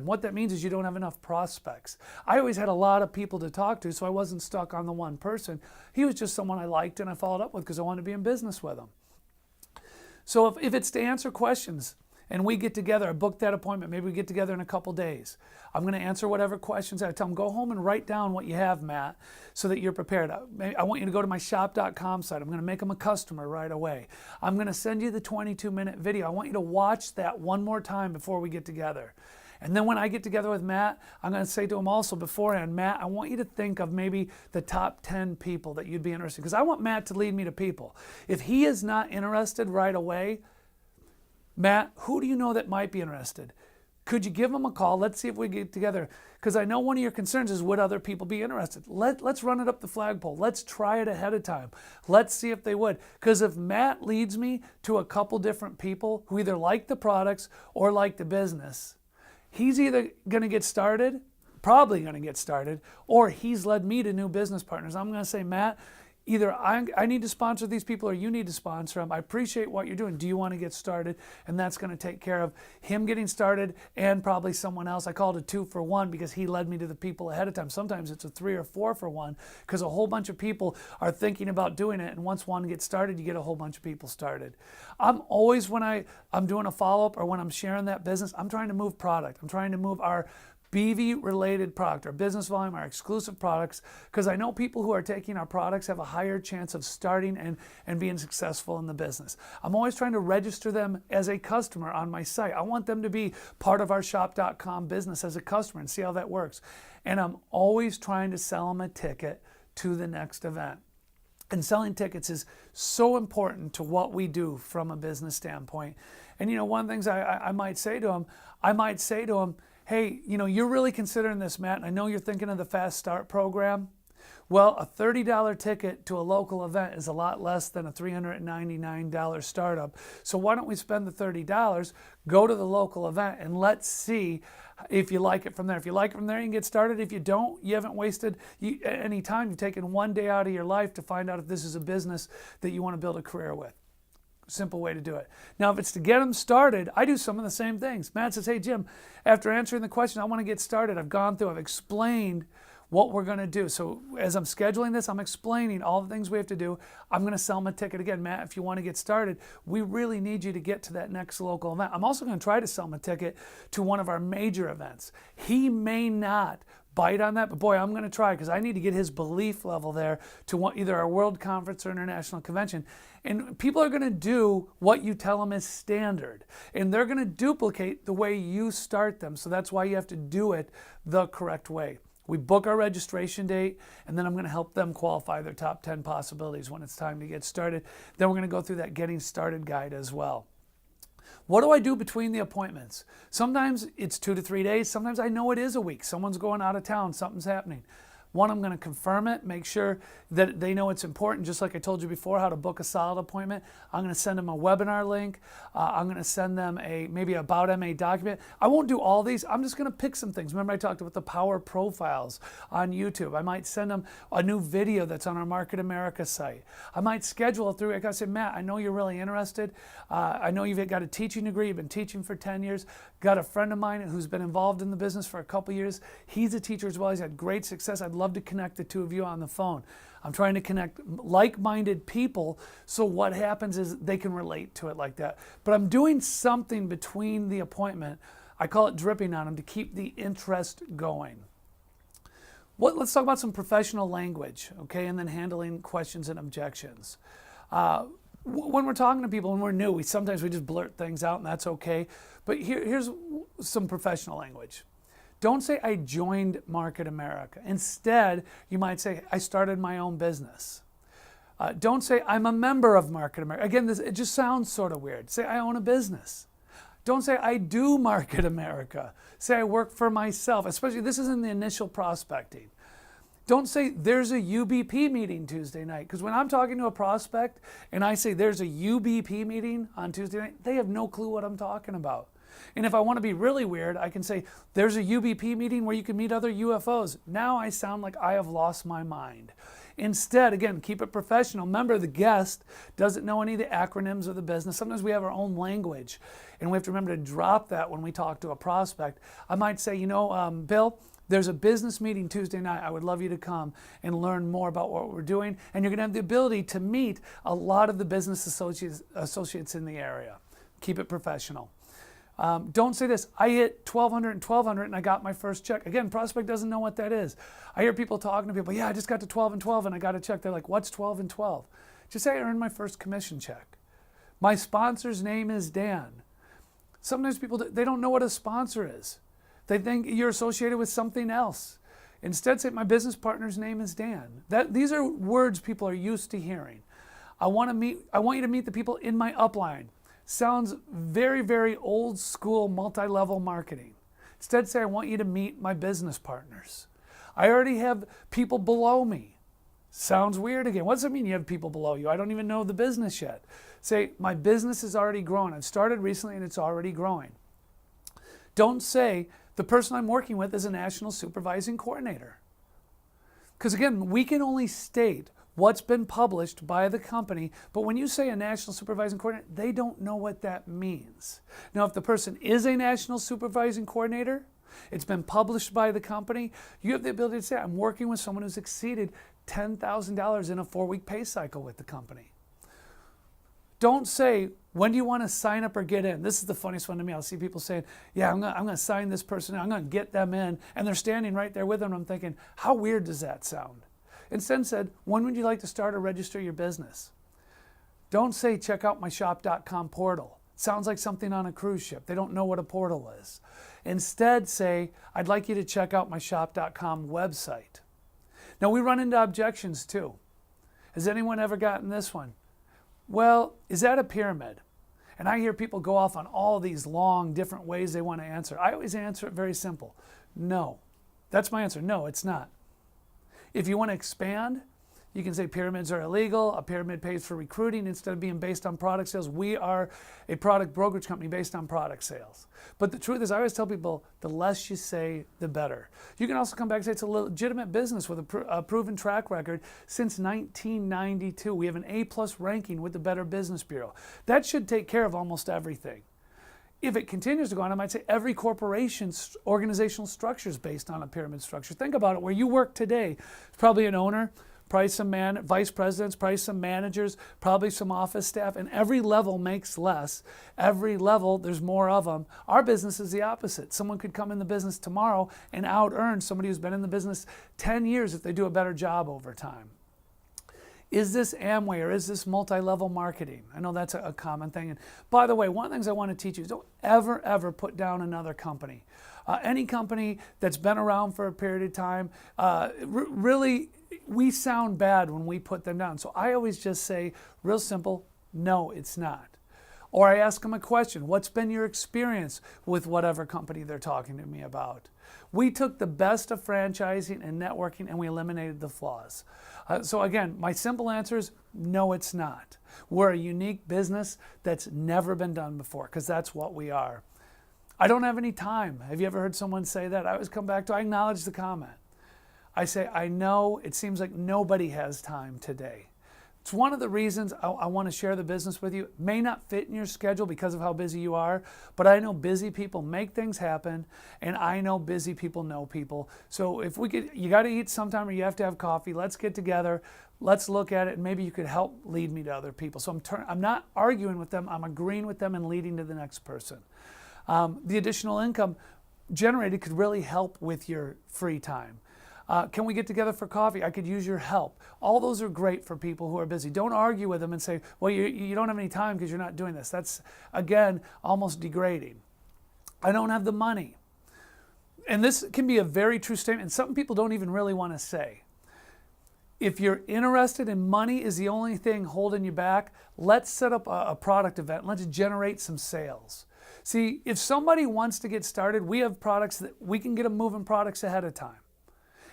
What that means is you don't have enough prospects. I always had a lot of people to talk to, so I wasn't stuck on the one person. He was just someone I liked and I followed up with because I wanted to be in business with him. So if it's to answer questions, and we get together, I booked that appointment, maybe we get together in a couple days. I'm going to answer whatever questions I tell them. Go home and write down what you have, Matt, so that you're prepared. I want you to go to my shop.com site. I'm going to make them a customer right away. I'm going to send you the 22-minute video. I want you to watch that one more time before we get together. And then when I get together with Matt, I'm going to say to him also beforehand, Matt, I want you to think of maybe the top 10 people that you'd be interested in, because I want Matt to lead me to people. If he is not interested right away, Matt, who do you know that might be interested? Could you give them a call? Let's see if we get together. Because I know one of your concerns is, would other people be interested? Let's run it up the flagpole. Let's try it ahead of time. Let's see if they would. Because if Matt leads me to a couple different people who either like the products or like the business, he's either going to get started, probably going to get started, or he's led me to new business partners. I'm going to say, Matt, either I need to sponsor these people or you need to sponsor them. I appreciate what you're doing. Do you want to get started? And that's going to take care of him getting started and probably someone else. I call it a 2 for 1 because he led me to the people ahead of time. Sometimes it's a 3 or 4 for 1 because a whole bunch of people are thinking about doing it. And once one gets started, you get a whole bunch of people started. I'm always, when I'm doing a follow-up or when I'm sharing that business, I'm trying to move product. I'm trying to move our BV-related product, our business volume, our exclusive products, because I know people who are taking our products have a higher chance of starting and being successful in the business. I'm always trying to register them as a customer on my site. I want them to be part of our shop.com business as a customer and see how that works. And I'm always trying to sell them a ticket to the next event. And selling tickets is so important to what we do from a business standpoint. And one of the things I might say to them, hey, you're really considering this, Matt, and I know you're thinking of the Fast Start program. Well, a $30 ticket to a local event is a lot less than a $399 startup. So why don't we spend the $30, go to the local event, and let's see if you like it from there. If you like it from there, you can get started. If you don't, you haven't wasted any time. You've taken one day out of your life to find out if this is a business that you want to build a career with. Simple way to do it. Now, if it's to get them started, I do some of the same things. Matt says, hey, Jim, after answering the question, I want to get started. I've explained what we're going to do. So as I'm scheduling this, I'm explaining all the things we have to do. I'm going to sell them a ticket. Again, Matt, if you want to get started, we really need you to get to that next local event. I'm also going to try to sell him a ticket to one of our major events. He may not bite on that, but boy, I'm going to try because I need to get his belief level there to either our World Conference or International Convention. And people are going to do what you tell them is standard, and they're going to duplicate the way you start them. So that's why you have to do it the correct way. We book our registration date, and then I'm going to help them qualify their top 10 possibilities when it's time to get started. Then we're going to go through that getting started guide as well. What do I do between the appointments? Sometimes it's 2 to 3 days. Sometimes I know it is a week. Someone's going out of town. Something's happening. One, I'm going to confirm it, make sure that they know it's important, just like I told you before, how to book a solid appointment. I'm going to send them a webinar link. I'm going to send them maybe a About MA document. I won't do all these. I'm just going to pick some things. Remember I talked about the power profiles on YouTube. I might send them a new video that's on our Market America site. I might schedule it through. Like I said, Matt, I know you're really interested. I know you've got a teaching degree. You've been teaching for 10 years. Got a friend of mine who's been involved in the business for a couple years. He's a teacher as well. He's had great success. I'd love love to connect the two of you on the phone. I'm trying to connect like-minded people, so what happens is they can relate to it like that. But I'm doing something between the appointment. I call it dripping on them to keep the interest going. Let's talk about some professional language, okay, and then handling questions and objections. When we're talking to people and we're new, sometimes we just blurt things out, and that's okay. But here's some professional language. Don't say, I joined Market America. Instead, you might say, I started my own business. Don't say, I'm a member of Market America. Again, it just sounds sort of weird. Say, I own a business. Don't say, I do Market America. Say, I work for myself. Especially, this is in the initial prospecting. Don't say, there's a UBP meeting Tuesday night. Because when I'm talking to a prospect and I say, there's a UBP meeting on Tuesday night, they have no clue what I'm talking about. And if I want to be really weird, I can say, there's a UBP meeting where you can meet other UFOs. Now I sound like I have lost my mind. Instead, again, keep it professional. Remember, the guest doesn't know any of the acronyms of the business. Sometimes we have our own language, and we have to remember to drop that when we talk to a prospect. I might say, Bill, there's a business meeting Tuesday night. I would love you to come and learn more about what we're doing. And you're going to have the ability to meet a lot of the business associates in the area. Keep it professional. Don't say this, I hit 1,200 and 1,200 and I got my first check. Again, prospect doesn't know what that is. I hear people talking to people, yeah, I just got to 12 and 12 and I got a check. They're like, what's 12 and 12? Just say I earned my first commission check. My sponsor's name is Dan. Sometimes people, they don't know what a sponsor is. They think you're associated with something else. Instead, say my business partner's name is Dan. These are words people are used to hearing. I want you to meet the people in my upline. Sounds very, very old school multi-level marketing. Instead, say I want you to meet my business partners. I already have people below me. Sounds weird again. What does it mean you have people below you? I don't even know the business yet. Say my business is already growing. I've started recently and it's already growing. Don't say the person I'm working with is a national supervising coordinator. Because again, we can only state what's been published by the company, but when you say a national supervising coordinator, they don't know what that means. Now, if the person is a national supervising coordinator, it's been published by the company, you have the ability to say, I'm working with someone who's exceeded $10,000 in a 4-week pay cycle with the company. Don't say, when do you want to sign up or get in? This is the funniest one to me. I'll see people saying, yeah, I'm going to sign this person in. I'm going to get them in. And they're standing right there with them. I'm thinking, how weird does that sound? Instead said, when would you like to start or register your business? Don't say, check out my shop.com portal. It sounds like something on a cruise ship. They don't know what a portal is. Instead say, I'd like you to check out my shop.com website. Now we run into objections too. Has anyone ever gotten this one? Well, is that a pyramid? And I hear people go off on all these long different ways they want to answer. I always answer it very simple. No. That's my answer. No, it's not. If you want to expand, you can say pyramids are illegal. A pyramid pays for recruiting instead of being based on product sales. We are a product brokerage company based on product sales. But the truth is, I always tell people, the less you say, the better. You can also come back and say it's a legitimate business with a proven track record since 1992. We have an A+ ranking with the Better Business Bureau. That should take care of almost everything. If it continues to go on, I might say every corporation's organizational structure is based on a pyramid structure. Think about it. Where you work today, it's probably an owner, probably some vice presidents, probably some managers, probably some office staff, and every level makes less. Every level, there's more of them. Our business is the opposite. Someone could come in the business tomorrow and out-earn somebody who's been in the business 10 years if they do a better job over time. Is this Amway or is this multi-level marketing? I know that's a common thing. And by the way, one of the things I want to teach you is don't ever put down another company. Any company that's been around for a period of time, really, we sound bad when we put them down. So I always just say, real simple, no, it's not. Or I ask them a question, what's been your experience with whatever company they're talking to me about? We took the best of franchising and networking and we eliminated the flaws. So again, my simple answer is no, it's not. We're a unique business that's never been done before because that's what we are. I don't have any time. Have you ever heard someone say that? I always come back to, I acknowledge the comment. I say, I know it seems like nobody has time today. It's one of the reasons I want to share the business with you. It may not fit in your schedule because of how busy you are, but I know busy people make things happen, and I know busy people know people. So if we could, you got to eat sometime or you have to have coffee. Let's get together. Let's look at it, and maybe you could help lead me to other people. So I'm not arguing with them. I'm agreeing with them and leading to the next person. The additional income generated could really help with your free time. Can we get together for coffee? I could use your help. All those are great for people who are busy. Don't argue with them and say, well, you don't have any time because you're not doing this. That's, again, almost degrading. I don't have the money. And this can be a very true statement. Some people don't even really want to say. If you're interested and money is the only thing holding you back, let's set up a product event. Let's generate some sales. See, if somebody wants to get started, we have products that we can get them moving products ahead of time.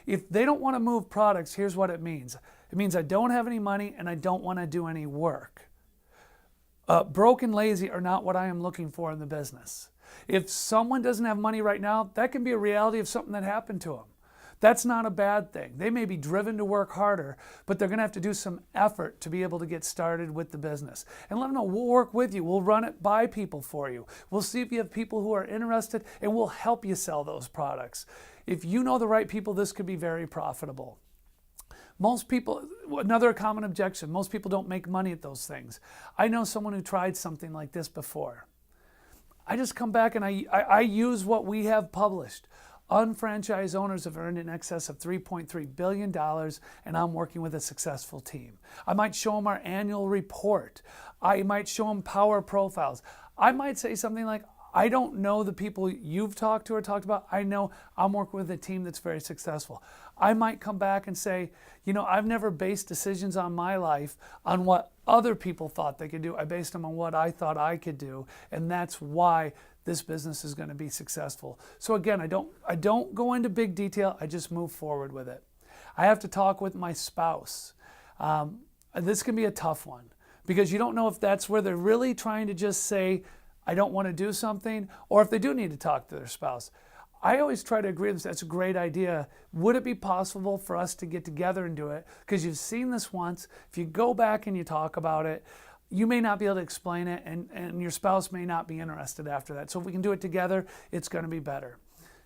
If they don't want to move products, here's what it means. It means I don't have any money and I don't want to do any work. Broke and lazy are not what I am looking for in the business. If someone doesn't have money right now, that can be a reality of something that happened to them. That's not a bad thing. They may be driven to work harder, but they're going to have to do some effort to be able to get started with the business. And let them know, we'll work with you. We'll run it by people for you. We'll see if you have people who are interested, and we'll help you sell those products. If you know the right people, this could be very profitable. Most people, another common objection, most people don't make money at those things. I know someone who tried something like this before. I just come back and I use what we have published. Unfranchised owners have earned in excess of $3.3 billion, and I'm working with a successful team. I might show them our annual report. I might show them power profiles. I might say something like, I don't know the people you've talked to or talked about. I know I'm working with a team that's very successful. I might come back and say, I've never based decisions on my life on what other people thought they could do. I based them on what I thought I could do, and that's why this business is going to be successful. So again, I don't go into big detail. I just move forward with it. I have to talk with my spouse. This can be a tough one because you don't know if that's where they're really trying to just say, I don't want to do something, or if they do need to talk to their spouse. I always try to agree with this. That's a great idea. Would it be possible for us to get together and do it? Because you've seen this once. If you go back and you talk about it, you may not be able to explain it, and your spouse may not be interested after that. So if we can do it together, it's going to be better.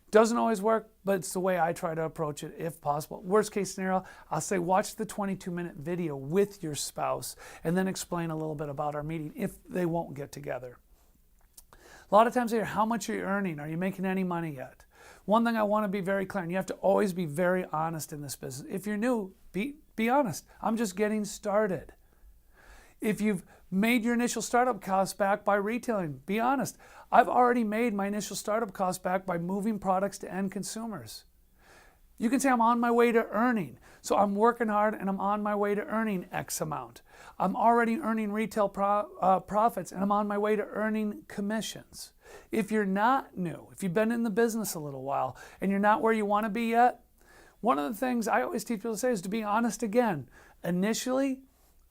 Doesn't always work, but it's the way I try to approach it if possible. Worst case scenario, I'll say watch the 22-minute video with your spouse and then explain a little bit about our meeting if they won't get together. A lot of times they hear, how much are you earning? Are you making any money yet? One thing I want to be very clear, and you have to always be very honest in this business. If you're new, be honest. I'm just getting started. If you've made your initial startup costs back by retailing, be honest. I've already made my initial startup costs back by moving products to end consumers. You can say I'm on my way to earning. So I'm working hard and I'm on my way to earning X amount. I'm already earning retail profits and I'm on my way to earning commissions. If you're not new, if you've been in the business a little while and you're not where you want to be yet, one of the things I always teach people to say is to be honest again. Initially,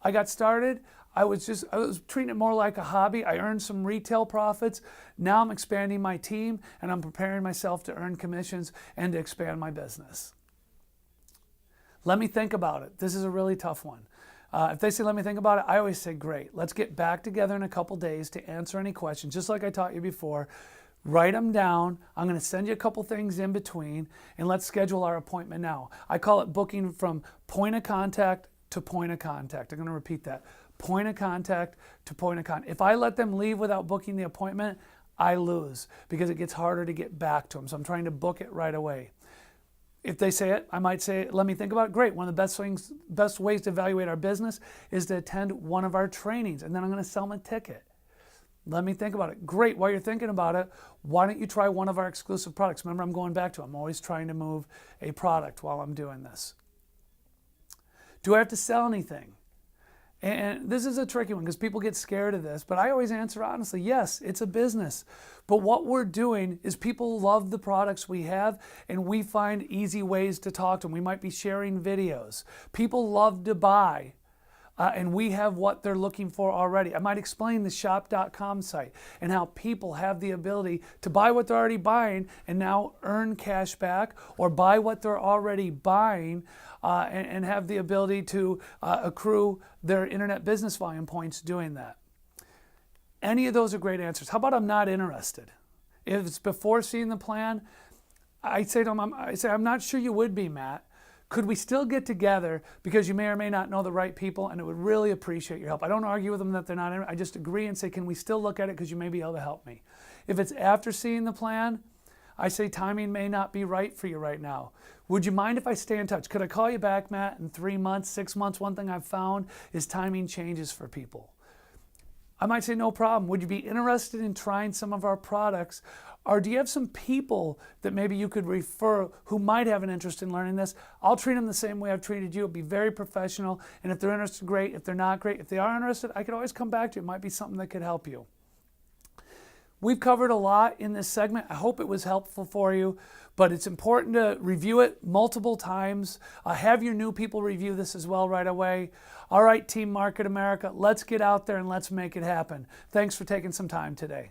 I got started, I was treating it more like a hobby. I earned some retail profits. Now I'm expanding my team and I'm preparing myself to earn commissions and to expand my business. Let me think about it. This is a really tough one. If they say, let me think about it, I always say, great. Let's get back together in a couple days to answer any questions, just like I taught you before. Write them down. I'm going to send you a couple things in between, and let's schedule our appointment now. I call it booking from point of contact to point of contact. I'm going to repeat that. Point of contact to point of contact. If I let them leave without booking the appointment, I lose because it gets harder to get back to them. So I'm trying to book it right away. If they say it, I might say, let me think about it. Great. One of the best ways to evaluate our business is to attend one of our trainings, and then I'm going to sell them a ticket. Let me think about it. Great. While you're thinking about it, why don't you try one of our exclusive products? Remember, I'm going back to it. I'm always trying to move a product while I'm doing this. Do I have to sell anything? And this is a tricky one because people get scared of this, but I always answer honestly, yes, it's a business. But what we're doing is people love the products we have and we find easy ways to talk to them. We might be sharing videos. People love to buy and we have what they're looking for already. I might explain the shop.com site and how people have the ability to buy what they're already buying and now earn cash back, or buy what they're already buying and have the ability to accrue their internet business volume points doing that. Any of those are great answers. How about I'm not interested? If it's before seeing the plan, I say to them, I'm not sure you would be, Matt. Could we still get together, because you may or may not know the right people, and it would really appreciate your help. I don't argue with them that they're not in it. I just agree and say, can we still look at it, because you may be able to help me. If it's after seeing the plan, I say timing may not be right for you right now. Would you mind if I stay in touch? Could I call you back, Matt, in 3 months, 6 months? One thing I've found is timing changes for people. I might say, no problem. Would you be interested in trying some of our products? Or do you have some people that maybe you could refer who might have an interest in learning this? I'll treat them the same way I've treated you. It'll be very professional. And if they're interested, great. If they're not, great. If they are interested, I could always come back to you. It might be something that could help you. We've covered a lot in this segment. I hope it was helpful for you, but it's important to review it multiple times. Have your new people review this as well right away. All right, Team Market America, let's get out there and let's make it happen. Thanks for taking some time today.